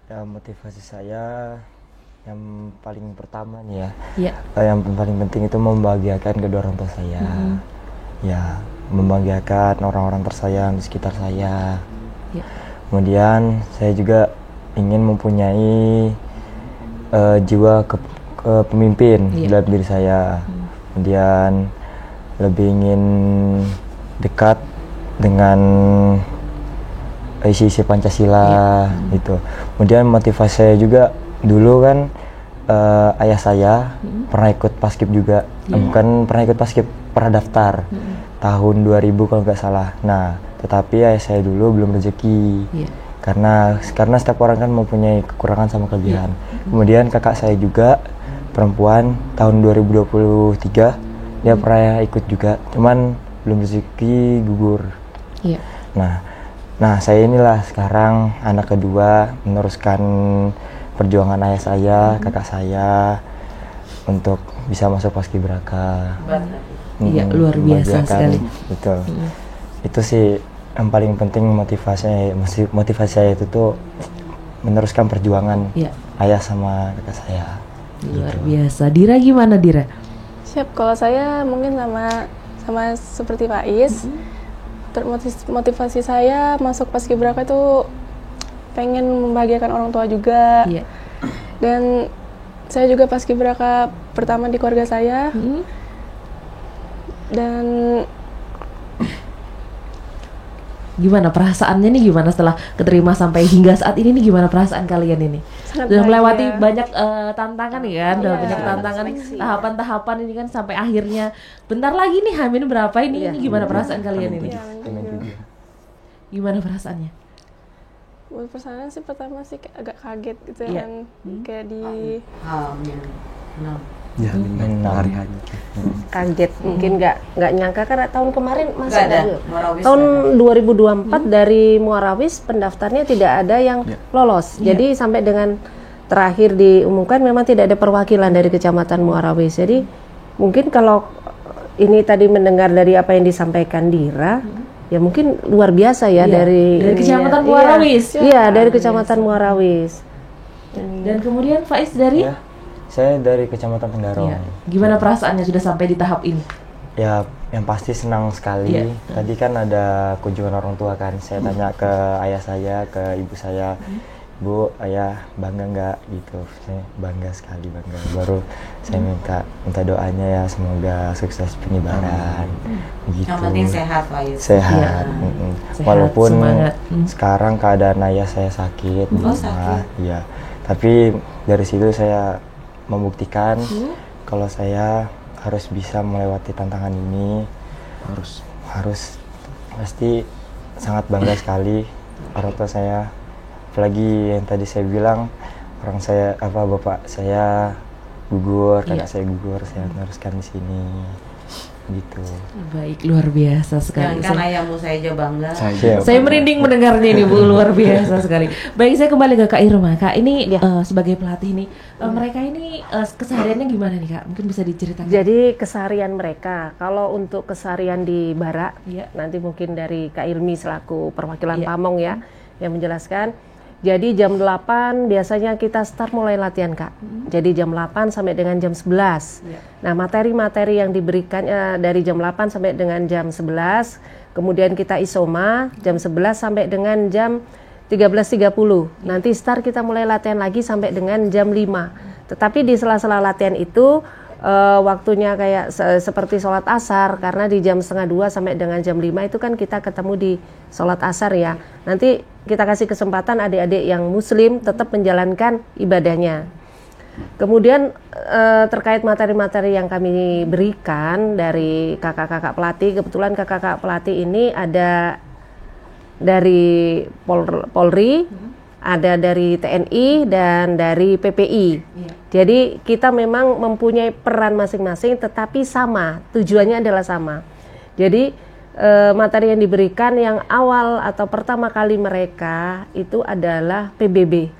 Ya, motivasi saya yang paling pertama nih ya, Iya. yang paling penting itu membahagiakan kedua orang tua saya. Ya, membahagiakan orang-orang tersayang di sekitar saya. Iya. Kemudian saya juga ingin mempunyai jiwa kepemimpin Iya. dalam diri saya. Kemudian lebih ingin dekat dengan isi-isi Pancasila gitu. Kemudian motivasi saya juga dulu kan ayah saya pernah ikut paskib juga. Bukan pernah ikut paskib, pernah daftar tahun 2000 kalau nggak salah. Nah, tetapi ayah saya dulu belum rezeki. Iya. Karena setiap orang kan mempunyai kekurangan sama kelebihan. Kemudian kakak saya juga perempuan tahun 2023 dia pernah ikut juga, cuman belum rezeki, gugur. Iya. Nah saya inilah sekarang anak kedua meneruskan perjuangan ayah saya, kakak saya untuk bisa masuk Paskibraka. Iya, luar biasa Membahagiakan, sekali. Betul. Itu sih yang paling penting motivasi saya itu tuh meneruskan perjuangan Iya. ayah sama kakak saya. Luar biasa. Dira gimana Dira? Siap, kalau saya mungkin sama seperti Faiz. Motivasi saya masuk Paskibraka itu pengen membahagiakan orang tua juga. Iya. Dan saya juga Paskibraka pertama di keluarga saya. Dan Gimana perasaannya nih, gimana setelah keterima sampai hingga saat ini nih, gimana perasaan kalian ini? sangat Sudah melewati bahagia. banyak tantangan ya kan, udah Iya, banyak tantangan, seleksi. tahapan-tahapan ini kan sampai akhirnya bentar lagi nih Hamin berapa ini gimana perasaan kalian ini? Iya, juga. Gimana perasaannya? Buat perasaan sih pertama sih kayak agak kaget gitu Iya. kan. Kayak di Ya, hari hanya. Kaget, mungkin nggak nyangka karena tahun kemarin masih ada. Tahun 2024 dari Muarawis pendaftarnya tidak ada yang lolos. Jadi sampai dengan terakhir diumumkan memang tidak ada perwakilan dari Kecamatan Muarawis. Jadi mungkin kalau ini tadi mendengar dari apa yang disampaikan Dira, ya mungkin luar biasa ya dari Kecamatan ininya. Muarawis. Iya, dari Kecamatan Muarawis. Dan kemudian Faiz dari? Ya, saya dari Kecamatan Tenggarong. Iya. Gimana perasaannya sudah sampai di tahap ini? Ya, yang pasti senang sekali. Iya. Tadi kan ada kunjungan orang tua kan. Saya tanya ke ayah saya, ke ibu saya. Bu, ayah bangga nggak gitu. Saya bangga sekali, bangga. Baru saya minta doanya ya, semoga sukses pengibaran gitu. Yang penting sehat Pak Yus. Sehat. Sehat, Walaupun semangat. sekarang keadaan ayah saya sakit di rumah, ya. Tapi dari situ saya membuktikan kalau saya harus bisa melewati tantangan ini. Harus pasti sangat bangga sekali orang tua saya. Apalagi yang tadi saya bilang, bapak saya gugur, kakak saya gugur, saya meneruskan di sini gitu. Baik, luar biasa sekali. Jangan ayahmu saya aja bangga. Saya merinding mendengarnya ini Bu, luar biasa sekali. Baik, saya kembali ke Kak Irma. Kak, ini sebagai pelatih nih, mereka ini kesehariannya gimana nih Kak? Mungkin bisa diceritakan. Jadi keseharian mereka, kalau untuk keseharian di Barak, nanti mungkin dari Kak Ilmi selaku perwakilan Pamong ya, yang menjelaskan. Jadi jam 8 biasanya kita start mulai latihan Kak. Jadi jam 8 sampai dengan jam 11. Nah, materi-materi yang diberikan dari jam 8 sampai dengan jam 11. Kemudian kita isoma jam 11 sampai dengan jam 13.30. Nanti start kita mulai latihan lagi sampai dengan jam 5. Tetapi di sela-sela latihan itu waktunya kayak seperti sholat asar, karena di jam 1:30 sampai dengan jam 5 itu kan kita ketemu di sholat asar ya. Nanti kita kasih kesempatan adik-adik yang muslim tetap menjalankan ibadahnya. Kemudian terkait materi-materi yang kami berikan dari kakak-kakak pelatih, kebetulan kakak-kakak pelatih ini ada dari Polri, ada dari TNI dan dari PPI. Jadi kita memang mempunyai peran masing-masing, tetapi sama, tujuannya adalah sama. Jadi materi yang diberikan yang awal atau pertama kali mereka itu adalah PBB.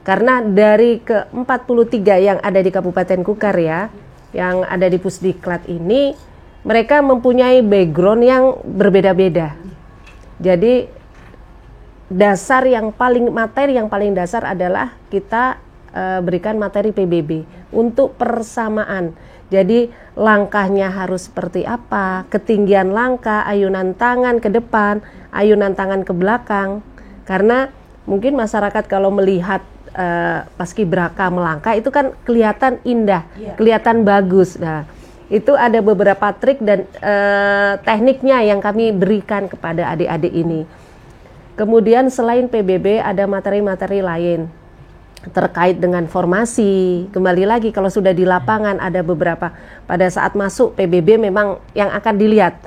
Karena dari ke-43 yang ada di Kabupaten Kukar ya, yang ada di Pusdiklat ini, mereka mempunyai background yang berbeda-beda. Jadi materi yang paling dasar adalah kita berikan materi PBB untuk persamaan. Jadi langkahnya harus seperti apa, ketinggian langkah, ayunan tangan ke depan, ayunan tangan ke belakang. Karena mungkin masyarakat kalau melihat paskibraka melangkah itu kan kelihatan indah, kelihatan bagus. Nah, itu ada beberapa trik dan tekniknya yang kami berikan kepada adik-adik ini. Kemudian selain PBB ada materi-materi lain terkait dengan formasi. Kembali lagi kalau sudah di lapangan ada beberapa, pada saat masuk PBB memang yang akan dilihat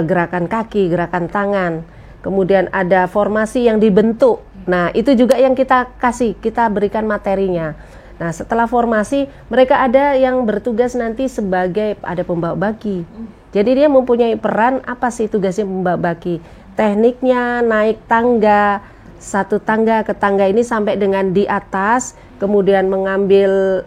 gerakan kaki, gerakan tangan. Kemudian ada formasi yang dibentuk. Nah, itu juga yang kita berikan materinya. Nah, setelah formasi mereka ada yang bertugas nanti sebagai ada pembawa baki. Jadi dia mempunyai peran apa sih tugasnya pembawa baki? Tekniknya naik tangga, satu tangga ke tangga ini sampai dengan di atas, kemudian mengambil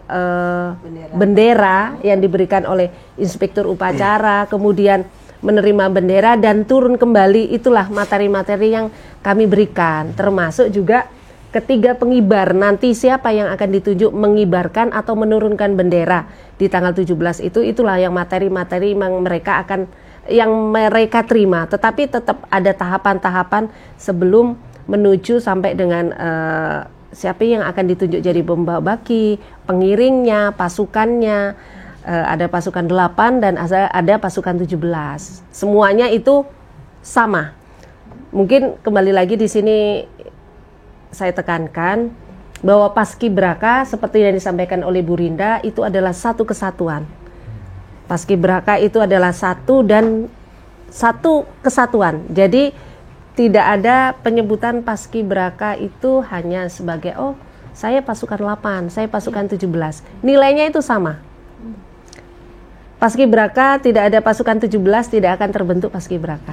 bendera yang diberikan oleh inspektur upacara, kemudian menerima bendera dan turun kembali. Itulah materi-materi yang kami berikan, termasuk juga ketiga pengibar. Nanti siapa yang akan ditunjuk mengibarkan atau menurunkan bendera di tanggal 17 itulah yang materi-materi yang mereka terima. Tetapi tetap ada tahapan-tahapan sebelum menuju sampai dengan siapa yang akan ditunjuk jadi pembawa baki, pengiringnya, pasukannya, ada pasukan 8 dan ada pasukan 17. Semuanya itu sama. Mungkin kembali lagi di sini saya tekankan bahwa paskibraka seperti yang disampaikan oleh Bu Rinda itu adalah satu kesatuan. Paskibraka itu adalah satu kesatuan. Jadi tidak ada penyebutan paskibraka itu hanya sebagai saya pasukan 8, saya pasukan 17. Nilainya itu sama. Paskibraka tidak ada pasukan 17 tidak akan terbentuk paskibraka.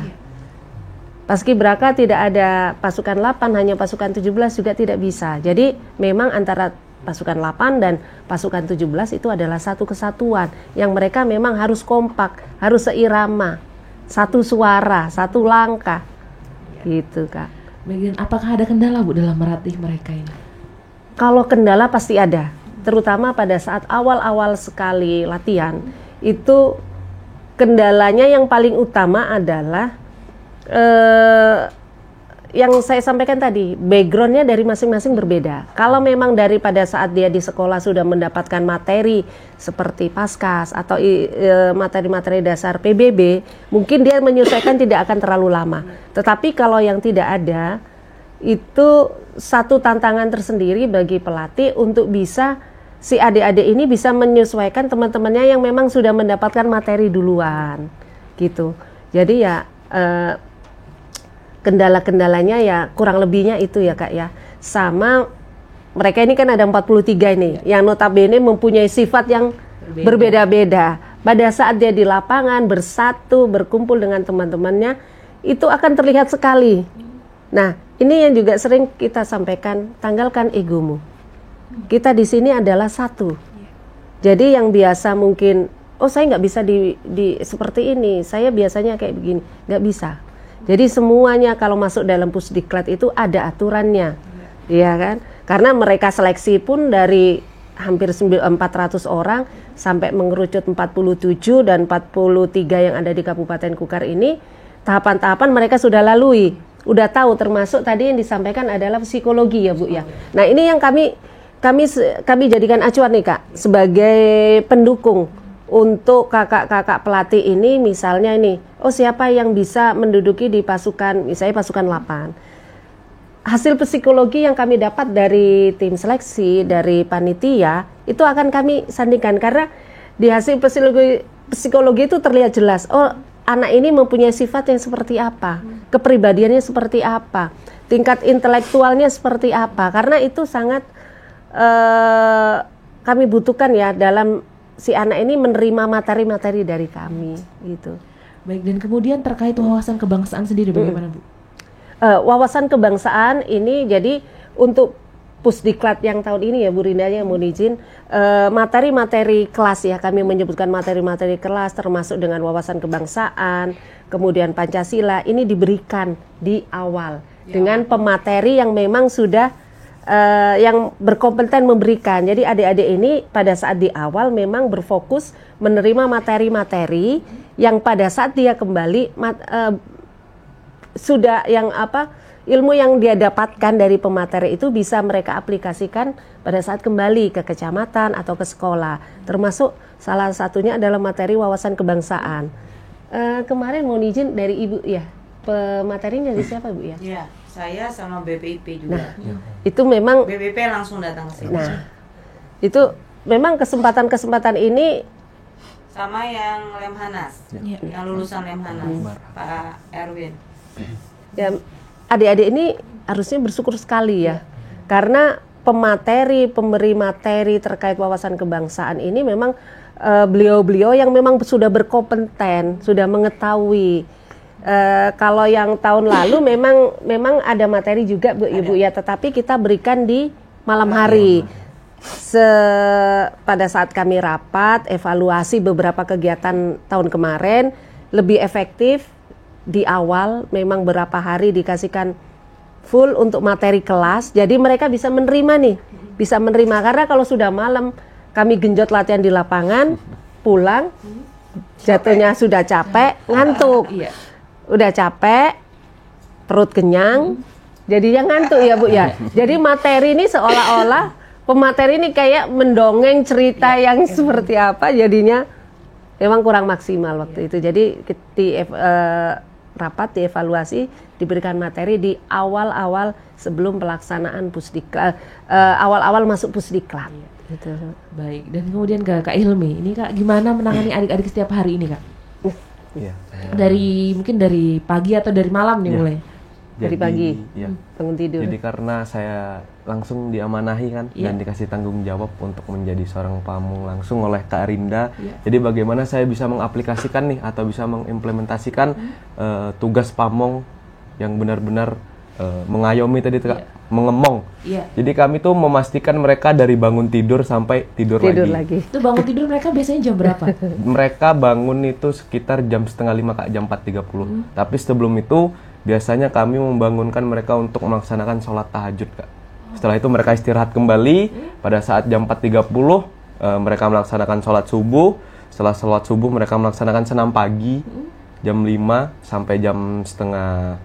Paskibraka tidak ada pasukan 8 hanya pasukan 17 juga tidak bisa. Jadi memang antara pasukan 8 dan pasukan 17 itu adalah satu kesatuan yang mereka memang harus kompak, harus seirama, satu suara, satu langkah. Gitu Kak. Apakah ada kendala Bu dalam melatih mereka ini? Kalau kendala pasti ada, terutama pada saat awal-awal sekali latihan. Itu kendalanya yang paling utama adalah yang saya sampaikan tadi, backgroundnya dari masing-masing berbeda. Kalau memang daripada saat dia di sekolah sudah mendapatkan materi seperti Paskas atau materi-materi dasar PBB, mungkin dia menyesuaikan tidak akan terlalu lama. Tetapi kalau yang tidak ada, itu satu tantangan tersendiri bagi pelatih untuk bisa si adik-adik ini bisa menyesuaikan teman-temannya yang memang sudah mendapatkan materi duluan, gitu. Jadi ya kendala-kendalanya ya kurang lebihnya itu ya Kak ya. Sama mereka ini kan ada 43 ini yang notabene mempunyai sifat yang berbeda-beda. Pada saat dia di lapangan bersatu, berkumpul dengan teman-temannya, itu akan terlihat sekali. Nah, ini yang juga sering kita sampaikan, tanggalkan egomu. Kita di sini adalah satu. Jadi yang biasa mungkin, oh saya nggak bisa di seperti ini, saya biasanya kayak begini, nggak bisa. Jadi semuanya kalau masuk dalam Pusdiklat itu ada aturannya, ya kan? Karena mereka seleksi pun dari hampir 400 orang sampai mengerucut 47 dan 43 yang ada di Kabupaten Kukar ini, tahapan-tahapan mereka sudah lalui, udah tahu, termasuk tadi yang disampaikan adalah psikologi ya Bu ya. Nah ini yang kami jadikan acuan nih Kak sebagai pendukung. Untuk kakak-kakak pelatih ini misalnya ini, oh siapa yang bisa menduduki di pasukan, misalnya pasukan 8. Hasil psikologi yang kami dapat dari tim seleksi, dari panitia, itu akan kami sandingkan. Karena di hasil psikologi itu terlihat jelas, oh anak ini mempunyai sifat yang seperti apa, kepribadiannya seperti apa, tingkat intelektualnya seperti apa. Karena itu sangat kami butuhkan ya dalam si anak ini menerima materi-materi dari kami gitu. Baik, dan kemudian terkait wawasan kebangsaan sendiri bagaimana Bu? Wawasan kebangsaan ini jadi untuk Pusdiklat yang tahun ini ya Bu Rinda yang mohon izin, materi-materi kelas ya, kami menyebutkan materi-materi kelas termasuk dengan wawasan kebangsaan, kemudian Pancasila ini diberikan di awal dengan pemateri yang memang sudah yang berkompeten memberikan. Jadi adik-adik ini pada saat di awal memang berfokus menerima materi-materi yang pada saat dia kembali sudah yang ilmu yang dia dapatkan dari pemateri itu bisa mereka aplikasikan pada saat kembali ke kecamatan atau ke sekolah. Termasuk salah satunya adalah materi wawasan kebangsaan. Kemarin mohon izin dari Ibu ya, pematerinya dari siapa Bu ya? Iya. Saya sama BPIP juga. Nah, itu memang BPIP langsung datang ke sini. Nah, itu memang kesempatan-kesempatan ini sama yang Lemhanas, yang lulusan Lemhanas, Pak Erwin. Ya, adik-adik ini harusnya bersyukur sekali ya, karena pemberi materi terkait wawasan kebangsaan ini memang beliau-beliau yang memang sudah berkompeten, sudah mengetahui. Kalau yang tahun lalu memang ada materi juga Bu Ibu ya, tetapi kita berikan di malam hari. Pada saat kami rapat evaluasi beberapa kegiatan tahun kemarin lebih efektif di awal, memang berapa hari dikasihkan full untuk materi kelas, jadi mereka bisa menerima karena kalau sudah malam kami genjot latihan di lapangan, pulang jatuhnya sudah capek, ngantuk. Udah capek, perut kenyang, jadinya ngantuk ya Bu ya. Jadi materi ini seolah-olah pemateri ini kayak mendongeng cerita yang seperti apa, jadinya memang kurang maksimal waktu itu. Jadi rapat dievaluasi, diberikan materi di awal-awal sebelum pelaksanaan Pusdiklat, awal-awal masuk Pusdiklat. Gitu. Baik, dan kemudian ke Kak Hilmi, ini Kak gimana menangani adik-adik setiap hari ini Kak? Mungkin dari pagi atau dari malam nih mulai? Dari pagi, bangun tidur. Jadi karena saya langsung diamanahi kan dan dikasih tanggung jawab untuk menjadi seorang pamong langsung oleh Kak Rinda. Jadi bagaimana saya bisa mengaplikasikan nih atau bisa mengimplementasikan tugas pamong yang benar-benar mengayomi tadi mengemong. Jadi kami tuh memastikan mereka dari bangun tidur sampai tidur lagi. Itu bangun tidur mereka biasanya jam berapa? Mereka bangun itu sekitar jam 4:30 Kak, jam 4.30. Tapi sebelum itu biasanya kami membangunkan mereka untuk melaksanakan sholat tahajud Kak. Setelah itu mereka istirahat kembali. Pada saat jam 4.30 mereka melaksanakan sholat subuh. Setelah sholat subuh mereka melaksanakan senam pagi jam 5 sampai jam setengah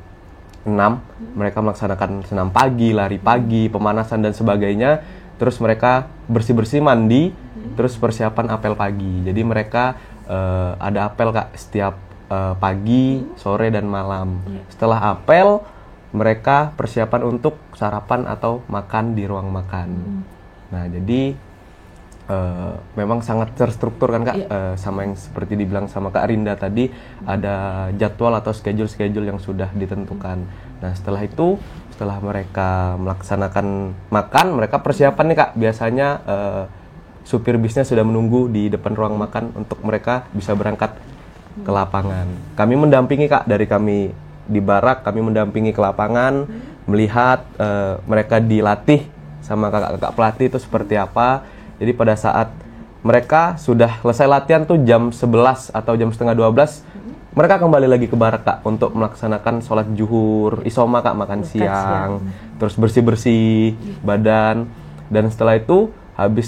mereka melaksanakan senam pagi, lari pagi, pemanasan dan sebagainya. Terus mereka bersih-bersih, mandi, terus persiapan apel pagi. Jadi mereka ada apel Kak setiap pagi, sore dan malam. Setelah apel, mereka persiapan untuk sarapan atau makan di ruang makan. Nah, jadi memang sangat terstruktur kan Kak, sama yang seperti dibilang sama Kak Rinda tadi, ada jadwal atau schedule yang sudah ditentukan. Nah, setelah itu, setelah mereka melaksanakan makan, mereka persiapan nih Kak, biasanya supir bisnya sudah menunggu di depan ruang makan untuk mereka bisa berangkat ke lapangan. Kami mendampingi Kak, dari kami di barak, kami mendampingi ke lapangan, melihat mereka dilatih sama kakak-kakak pelatih itu seperti apa. Jadi pada saat mereka sudah selesai latihan tuh jam 11 atau jam setengah 12, mereka kembali lagi ke barak Kak untuk melaksanakan sholat zuhur, isoma Kak, makan siang, terus bersih-bersih badan. Dan setelah itu habis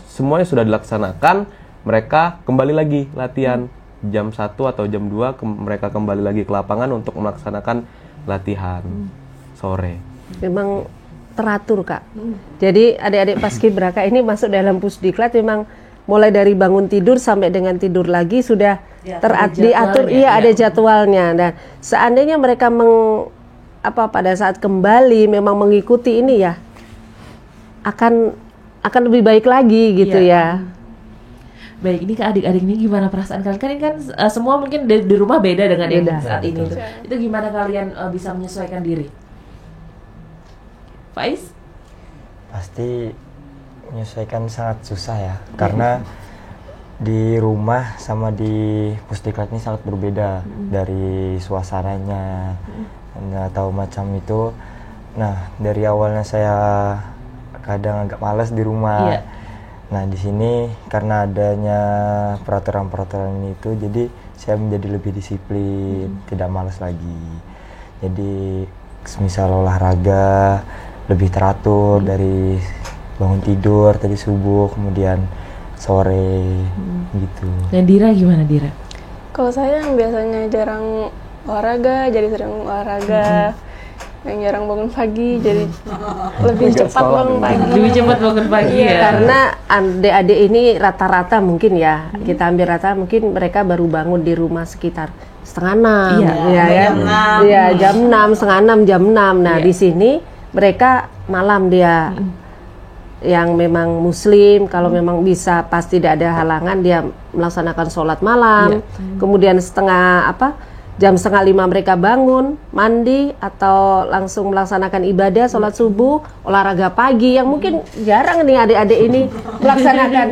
semuanya sudah dilaksanakan, mereka kembali lagi latihan jam 1 atau jam 2 mereka kembali lagi ke lapangan untuk melaksanakan latihan sore. Memang teratur Kak. Jadi adik-adik Paskibraka ini masuk dalam Pusdiklat memang mulai dari bangun tidur sampai dengan tidur lagi sudah diatur, ada jadwalnya. Dan seandainya mereka pada saat kembali memang mengikuti ini ya akan lebih baik lagi gitu ya. Baik, ini ke adik-adik ini gimana perasaan kalian? Kan ini kan semua mungkin di rumah beda dengan yang saat ini. Itu gimana kalian bisa menyesuaikan diri? Faiz? Pasti menyesuaikan sangat susah ya, karena di rumah sama di Pusdiklat ini sangat berbeda dari suasananya, atau macam itu. Nah, dari awalnya saya kadang agak malas di rumah. Nah, di sini karena adanya peraturan-peraturan itu, jadi saya menjadi lebih disiplin, tidak malas lagi. Jadi, semisal olahraga lebih teratur dari bangun tidur tadi subuh, kemudian sore gitu. Dan Dira gimana Dira? Kalau saya yang biasanya jarang olahraga, jadi sering olahraga. Yang jarang bangun pagi, jadi lebih cepat bangun pagi. Lebih cepat bangun pagi ya. Karena adik-adik ini rata-rata mungkin ya, kita ambil rata mungkin mereka baru bangun di rumah sekitar setengah 6, jam 6, setengah 6, jam 6. Nah di sini mereka malam dia yang memang muslim, kalau memang bisa pas tidak ada halangan dia melaksanakan sholat malam, kemudian jam setengah 5 mereka bangun, mandi atau langsung melaksanakan ibadah, sholat subuh, olahraga pagi yang mungkin jarang nih adik-adik ini melaksanakan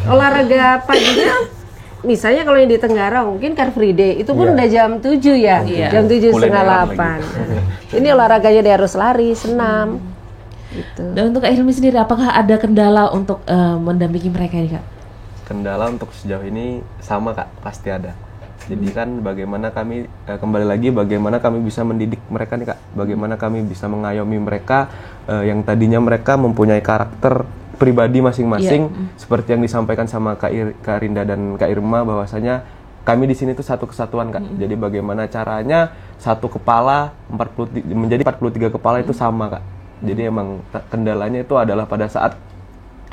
olahraga paginya. Misalnya kalau yang di Tenggara mungkin Car Free Day itu pun udah jam 7 ya, jam 7 setengah 8. Ini olahraganya dia harus lari, senam. Gitu. Dan untuk Kak Hilmi sendiri, apakah ada kendala untuk mendampingi mereka ini Kak? Kendala untuk sejauh ini sama Kak, pasti ada. Jadi kan bagaimana kami bagaimana kami bisa mendidik mereka nih Kak, bagaimana kami bisa mengayomi mereka yang tadinya mereka mempunyai karakter pribadi masing-masing, seperti yang disampaikan sama Kak Rinda dan Kak Irma, bahwasanya kami di sini tuh satu kesatuan Kak. Jadi bagaimana caranya satu kepala menjadi 43 kepala itu sama Kak. Jadi emang kendalanya itu adalah pada saat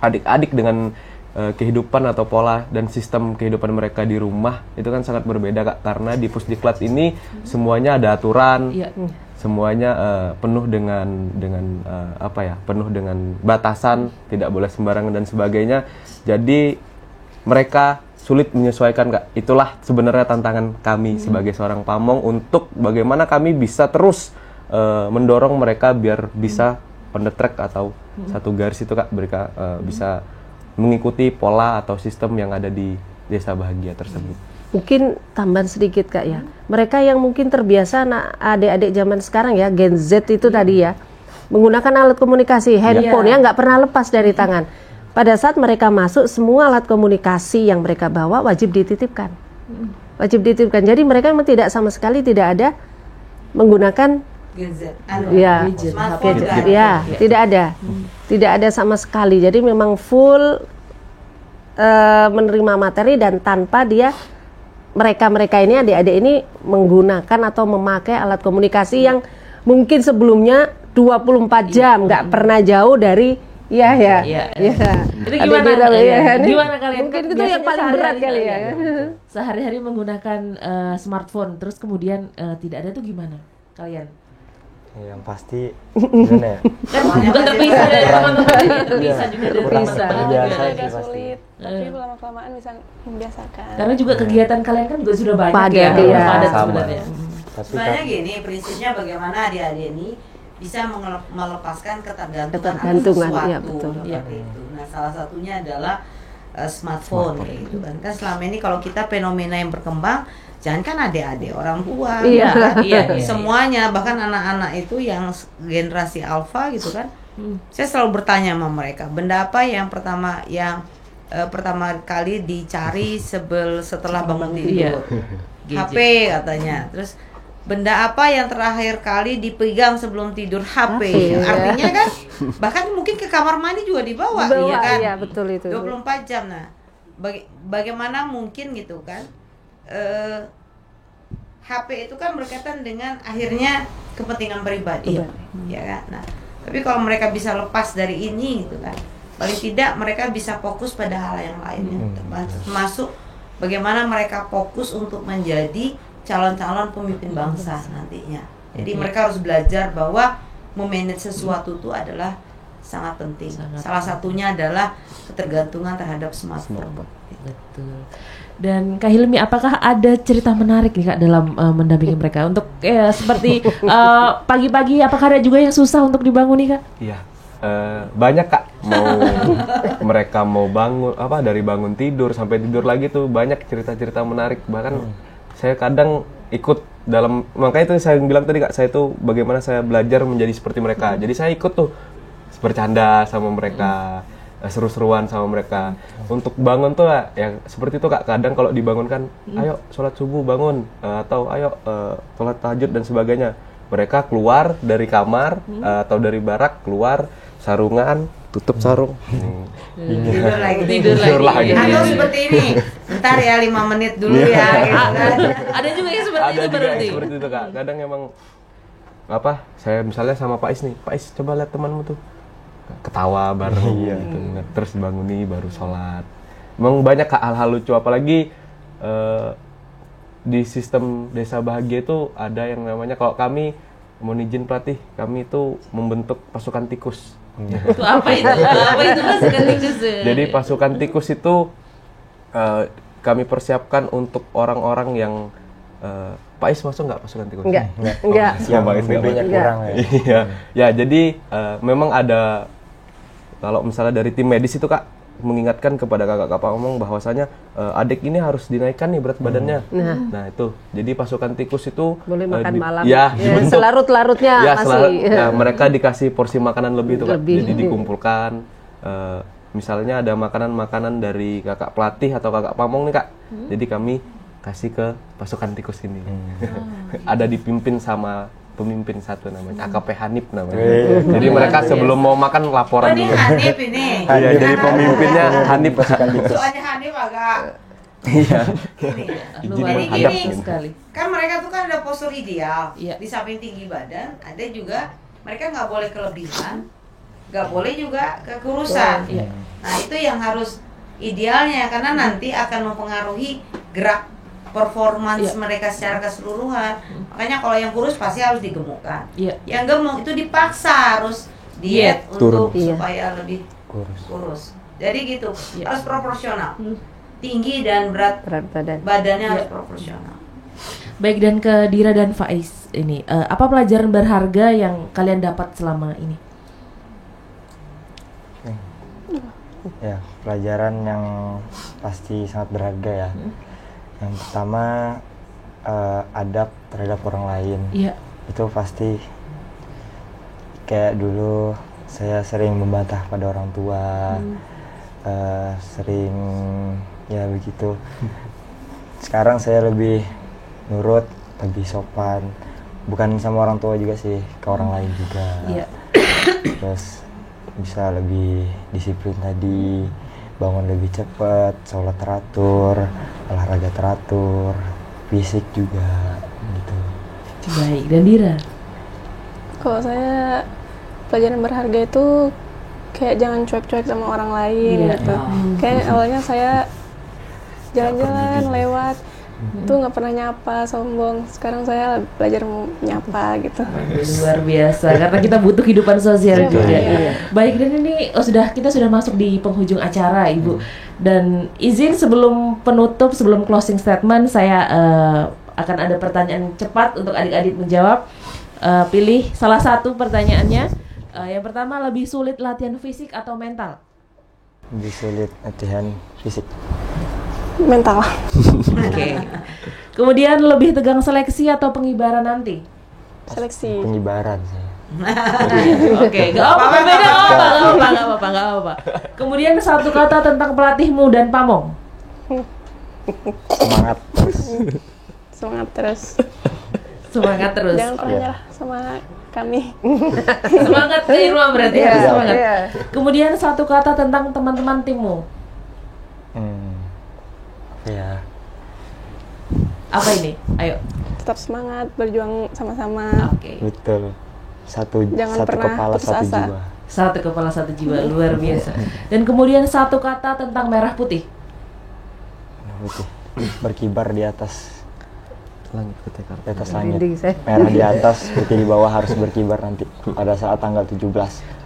adik-adik dengan kehidupan atau pola dan sistem kehidupan mereka di rumah itu kan sangat berbeda Kak, karena di Pusdiklat ini semuanya ada aturan, semuanya penuh dengan penuh dengan batasan, tidak boleh sembarangan dan sebagainya. Jadi mereka sulit menyesuaikan Kak. Itulah sebenarnya tantangan kami sebagai seorang pamong untuk bagaimana kami bisa terus mendorong mereka biar bisa on the track atau satu garis itu Kak, mereka bisa mengikuti pola atau sistem yang ada di Desa Bahagia tersebut. Mungkin tambahan sedikit Kak ya, mereka yang mungkin terbiasa adik-adik zaman sekarang ya, Gen Z itu tadi ya, menggunakan alat komunikasi, handphone ya nggak pernah lepas dari tangan. Pada saat mereka masuk, semua alat komunikasi yang mereka bawa wajib dititipkan. Jadi mereka memang tidak sama sekali tidak ada menggunakan gadget, tidak ada sama sekali. Jadi memang full menerima materi dan tanpa dia mereka ini adik-adik ini menggunakan atau memakai alat komunikasi yang mungkin sebelumnya 24 jam nggak pernah jauh dari ya. Itu gimana kalian? Mungkin itu yang paling berat kali ya. Sehari-hari menggunakan smartphone, terus kemudian tidak ada tuh gimana kalian? Yang pasti gimana ya? Kan bukan terpisah dari teman-teman, terpisah juga dari terbiasa teman-teman. Agak sulit, tapi lama-kelamaan bisa membiasakan. Karena juga kegiatan kalian kan juga sudah banyak Padat, ya, iya. padat Sama. sebenarnya. Tapi Sebenarnya gini, prinsipnya bagaimana adik-adik ini bisa melepaskan ketergantungan akan Ketergantungan, sesuatu iya, betul. seperti itu. Nah, salah satunya adalah smartphone kayak gitu kan. Kan selama ini kalau kita fenomena yang berkembang, jangan kan adik-adik, orang tua, Iya. Iya. semuanya, bahkan anak-anak itu yang generasi alfa gitu kan. Saya selalu bertanya sama mereka, benda apa yang pertama kali dicari setelah bangun tidur? HP katanya. Terus benda apa yang terakhir kali dipegang sebelum tidur? HP. Artinya kan bahkan mungkin ke kamar mandi juga dibawa, iya kan? Iya, betul itu. 24 jam. Nah, bagaimana mungkin gitu kan? HP itu kan berkaitan dengan akhirnya kepentingan pribadi, ya kan? Nah, tapi kalau mereka bisa lepas dari ini gitu kan, paling tidak mereka bisa fokus pada hal yang lainnya, termasuk bagaimana mereka fokus untuk menjadi calon-calon pemimpin bangsa nantinya. Jadi mereka harus belajar bahwa memanage sesuatu itu adalah sangat penting. Salah satunya adalah ketergantungan terhadap smartphone. Betul. Dan Kak Hilmi, apakah ada cerita menarik nih Kak dalam mendampingi mereka untuk seperti pagi-pagi, apakah ada juga yang susah untuk dibangun nih Kak? Iya. Banyak Kak, mereka mau bangun dari bangun tidur sampai tidur lagi tuh banyak cerita-cerita menarik. Bahkan saya kadang ikut dalam, makanya itu saya bilang tadi Kak, saya tuh bagaimana saya belajar menjadi seperti mereka. Jadi saya ikut tuh bercanda sama mereka, seru-seruan sama mereka. Untuk bangun tuh ya seperti itu Kak, kadang kalau dibangunkan, ayo sholat subuh bangun, atau ayo sholat tahajud dan sebagainya. Mereka keluar dari kamar atau dari barak, keluar sarungan, tutup sarung, Tidur lagi. Iya. Atau seperti ini, bentar ya 5 menit dulu ya. Gitu kan. Ada juga yang seperti Ada itu juga berarti. yang seperti itu Kak. Kadang emang saya misalnya sama Pak Is nih, Pak Is coba lihat temanmu tuh ketawa bareng gitu. Terus dibanguni baru sholat. Emang banyak Kak hal-hal lucu, apalagi di sistem Desa Bahagia itu ada yang namanya, kalau kami mau izin pelatih, kami itu membentuk pasukan tikus. Itu apa itu? Apa itu pasukan tikus? Jadi pasukan tikus itu kami persiapkan untuk orang-orang yang Pak Is masuk nggak pasukan tikus? Enggak. yang Pak Is nggak BB-nya masuk. kurang ya. Iya, ya jadi memang ada, kalau misalnya dari tim medis itu Kak mengingatkan kepada kakak-kakak Pamong bahwasanya adik ini harus dinaikkan nih berat badannya. Nah itu, jadi pasukan tikus itu Boleh makan malam. Ya, dibentuk. Selarut-larutnya masih. Mereka dikasih porsi makanan lebih tuh Kak. Lebih. Jadi dikumpulkan. Misalnya ada makanan-makanan dari kakak pelatih atau kakak Pamong nih Kak. Jadi kami kasih ke pasukan tikus ini. Ada dipimpin sama pemimpin satu namanya AKP Hanif namanya. Jadi mereka sebelum mau makan laporan Ini dulu. Hanif ini. Iya, jadi pemimpinnya Hanif. Soalnya Hanif agak Iya. gini. Luar Jadi biasa gini, sekali. kan mereka tuh kan ada postur ideal. Iya. Di samping tinggi badan, ada juga mereka nggak boleh kelebihan, nggak boleh juga kekurusan. Iya. Nah itu yang harus idealnya, karena nanti akan mempengaruhi gerak performance mereka secara keseluruhan. Makanya kalau yang kurus pasti harus digemukkan. Iya. Yang gemuk itu dipaksa harus diet untuk Iya. supaya lebih kurus. Jadi gitu, Iya. harus proporsional. Tinggi dan berat Berat badan. badannya harus proporsional. Baik, dan ke Dira dan Faiz ini, apa pelajaran berharga yang kalian dapat selama ini? Ya, pelajaran yang pasti sangat berharga ya. Yang pertama, adab terhadap orang lain. Iya. Itu pasti, kayak dulu saya sering membantah pada orang tua, sering ya begitu. Sekarang saya lebih nurut, lebih sopan, bukan sama orang tua juga sih, ke orang lain juga. Iya. Terus bisa lebih disiplin tadi, bangun lebih cepat, sholat teratur, olahraga teratur, fisik juga gitu. Baik, dan Dira? Kalau saya pelajaran berharga itu kayak jangan cuek-cuek sama orang lain gitu. Kayak awalnya saya jalan-jalan lewat tuh nggak pernah nyapa, sombong. Sekarang saya belajar nyapa gitu. Luar biasa, karena kita butuh kehidupan sosial juga. Baik, dan ini kita sudah masuk di penghujung acara, Ibu. Dan izin sebelum penutup, sebelum closing statement, saya akan ada pertanyaan cepat untuk adik-adik menjawab. Pilih salah satu pertanyaannya. Yang pertama, lebih sulit latihan fisik atau mental? Lebih sulit latihan fisik. Mental. Oke. Kemudian, lebih tegang seleksi atau pengibaran nanti? Seleksi. Pengibaran saya. Oke, nggak apa-apa. Kemudian, satu kata tentang pelatihmu dan Pamong. Semangat terus. Semangat terus. Semangat terus. Jangan pernah nyerah sama kami. Semangat Irma berarti ya, semangat. Kemudian, satu kata tentang teman-teman timmu. Ya. Apa ini? Ayo. Tetap semangat, berjuang sama-sama. Oke. Betul. Satu Jangan pernah kepala putus satu asa. jiwa. Satu kepala satu jiwa, luar biasa. Dan kemudian satu kata tentang merah putih. Putih. Berkibar di atas Langit Kutai di atas langit. Merah di atas, putih di bawah, harus berkibar nanti pada saat tanggal 17.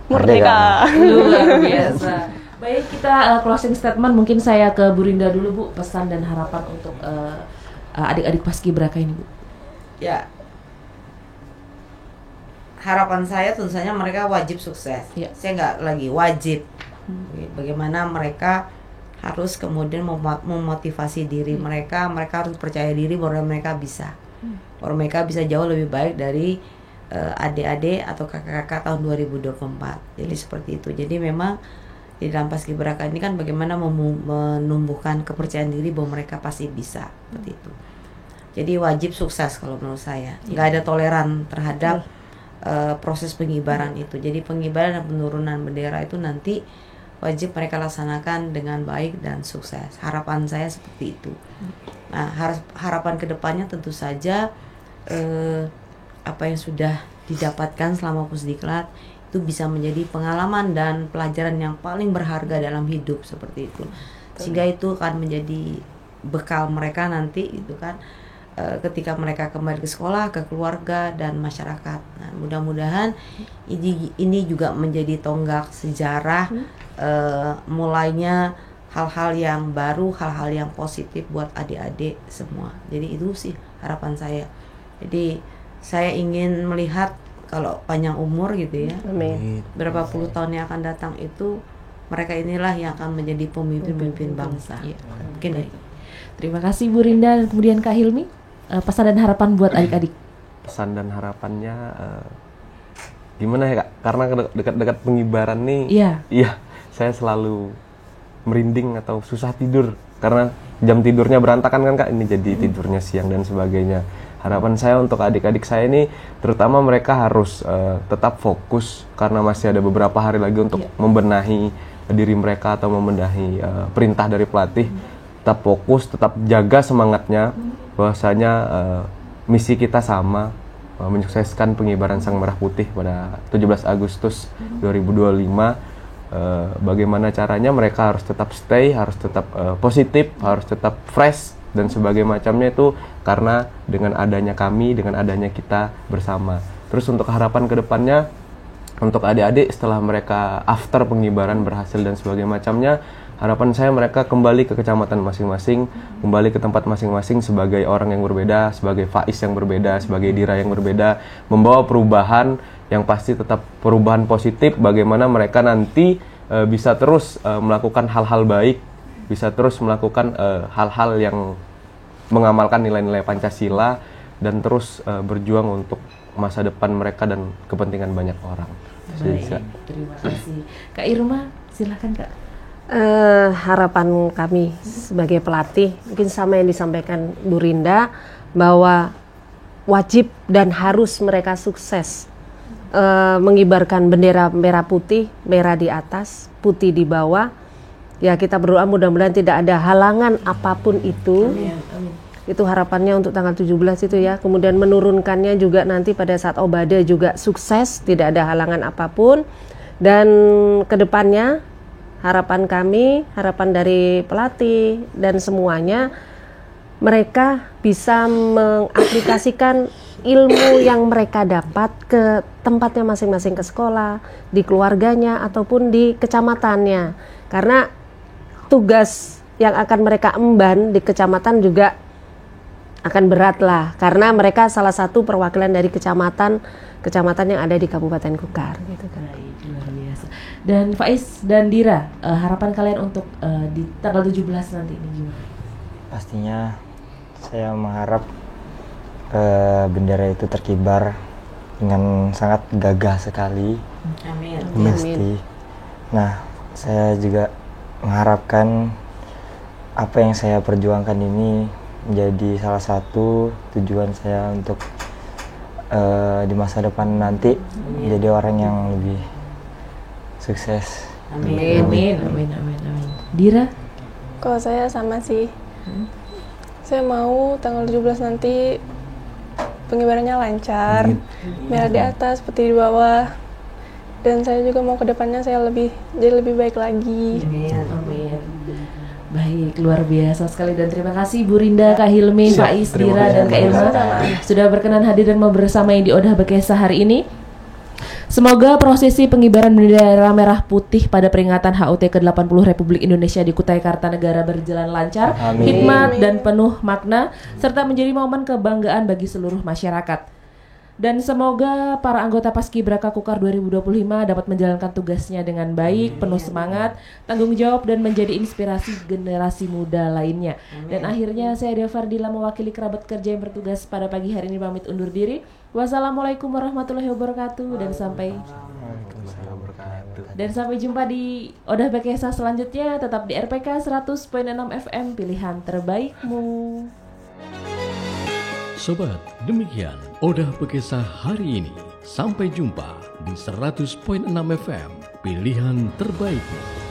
Merdeka. Luar biasa. Baik, kita closing statement. Mungkin saya ke Bu Rinda dulu, Bu. Pesan dan harapan untuk adik-adik Paskibraka ini, Bu. Ya, harapan saya tentu saja mereka wajib sukses. Saya nggak lagi wajib. Bagaimana mereka harus kemudian memotivasi diri mereka harus percaya diri bahwa mereka bisa. Bahwa mereka bisa jauh lebih baik dari adik-adik atau kakak-kakak tahun 2024. Jadi seperti itu. Jadi memang di dalam Paskibraka ini kan bagaimana menumbuhkan kepercayaan diri bahwa mereka pasti bisa, seperti itu. Jadi wajib sukses kalau menurut saya. Nggak ada toleran terhadap proses pengibaran itu. Jadi pengibaran dan penurunan bendera itu nanti wajib mereka laksanakan dengan baik dan sukses. Harapan saya seperti itu. Nah, harapan kedepannya tentu saja apa yang sudah didapatkan selama Pusdiklat itu bisa menjadi pengalaman dan pelajaran yang paling berharga dalam hidup, seperti itu. Sehingga itu akan menjadi bekal mereka nanti itu kan ketika mereka kembali ke sekolah, ke keluarga dan masyarakat. Nah, mudah-mudahan ini juga menjadi tonggak sejarah mulainya hal-hal yang baru, hal-hal yang positif buat adik-adik semua. Jadi itu sih harapan saya. Jadi saya ingin melihat kalau panjang umur gitu ya, berapa puluh tahun yang akan datang itu mereka inilah yang akan menjadi pemimpin bangsa. Mungkin itu. Terima kasih Bu Rinda dan kemudian Kak Hilmi. Pesan dan harapan buat adik-adik. Pesan dan harapannya gimana ya Kak? Karena dekat-dekat pengibaran nih, iya saya selalu merinding atau susah tidur karena jam tidurnya berantakan kan Kak. Ini jadi tidurnya siang dan sebagainya. Harapan saya untuk adik-adik saya ini, terutama mereka harus tetap fokus karena masih ada beberapa hari lagi untuk membenahi diri mereka atau membenahi perintah dari pelatih. Tetap fokus, tetap jaga semangatnya, bahwasanya misi kita sama, menyukseskan pengibaran Sang Merah Putih pada 17 Agustus 2025. Bagaimana caranya mereka harus tetap stay, harus tetap positif, harus tetap fresh dan sebagainya macamnya itu karena dengan adanya kami, dengan adanya kita bersama. Terus untuk harapan kedepannya untuk adik-adik setelah mereka after pengibaran berhasil dan sebagainya macamnya, harapan saya mereka kembali ke kecamatan masing-masing, kembali ke tempat masing-masing sebagai orang yang berbeda, sebagai Faiz yang berbeda, sebagai Dira yang berbeda, membawa perubahan yang pasti tetap perubahan positif, bagaimana mereka nanti bisa terus melakukan hal-hal baik, bisa terus melakukan hal-hal yang mengamalkan nilai-nilai Pancasila dan terus berjuang untuk masa depan mereka dan kepentingan banyak orang. Baik, terima kasih. Kak Irma, silakan Kak. Harapan kami sebagai pelatih mungkin sama yang disampaikan Bu Rinda, bahwa wajib dan harus mereka sukses mengibarkan bendera merah putih, merah di atas, putih di bawah, Ya kita berdoa mudah-mudahan tidak ada halangan apapun itu. Amin. Itu harapannya untuk tanggal 17 itu ya. Kemudian menurunkannya juga nanti pada saat Obada juga sukses, tidak ada halangan apapun. Dan kedepannya harapan kami, harapan dari pelatih dan semuanya, mereka bisa mengaplikasikan ilmu yang mereka dapat ke tempatnya masing-masing, ke sekolah, di keluarganya ataupun di kecamatannya. Karena tugas yang akan mereka emban di kecamatan juga akan berat lah, karena mereka salah satu perwakilan dari kecamatan yang ada di Kabupaten Kukar gitu kan. Luar biasa. Dan Faiz dan Dira, harapan kalian untuk di tanggal 17 nanti ini gimana? Pastinya saya mengharap bendera itu terkibar dengan sangat gagah sekali. Amin. Mesti. Nah, saya juga mengharapkan apa yang saya perjuangkan ini menjadi salah satu tujuan saya untuk di masa depan nanti menjadi orang yang lebih sukses. Amin. Dira? Kalau saya sama sih. Saya mau tanggal 17 nanti pengibarannya lancar, merah di atas, putih di bawah. Dan saya juga mau kedepannya saya jadi lebih baik lagi. Amin. Baik, luar biasa sekali dan terima kasih Bu Rinda, Kak Hilmi, Faiz, Dira, dan Kak Ilma sudah berkenan hadir dan mau bersamai di Odah Bekesa hari ini. Semoga prosesi pengibaran bendera merah putih pada peringatan HUT ke-80 Republik Indonesia di Kutai Kartanegara berjalan lancar, hikmat dan penuh makna, serta menjadi momen kebanggaan bagi seluruh masyarakat. Dan semoga para anggota Paskibraka Kukar 2025 dapat menjalankan tugasnya dengan baik, penuh semangat, tanggung jawab, dan menjadi inspirasi generasi muda lainnya. Dan akhirnya saya Dea Fardila mewakili kerabat kerja yang bertugas pada pagi hari ini pamit undur diri. Wassalamualaikum warahmatullahi wabarakatuh dan sampai jumpa di Odah Bekesa selanjutnya. Tetap di RPK 100.6 FM, pilihan terbaikmu. Sobat, demikian Odah Bekesa hari ini. Sampai jumpa di 100.6 FM, pilihan terbaikmu.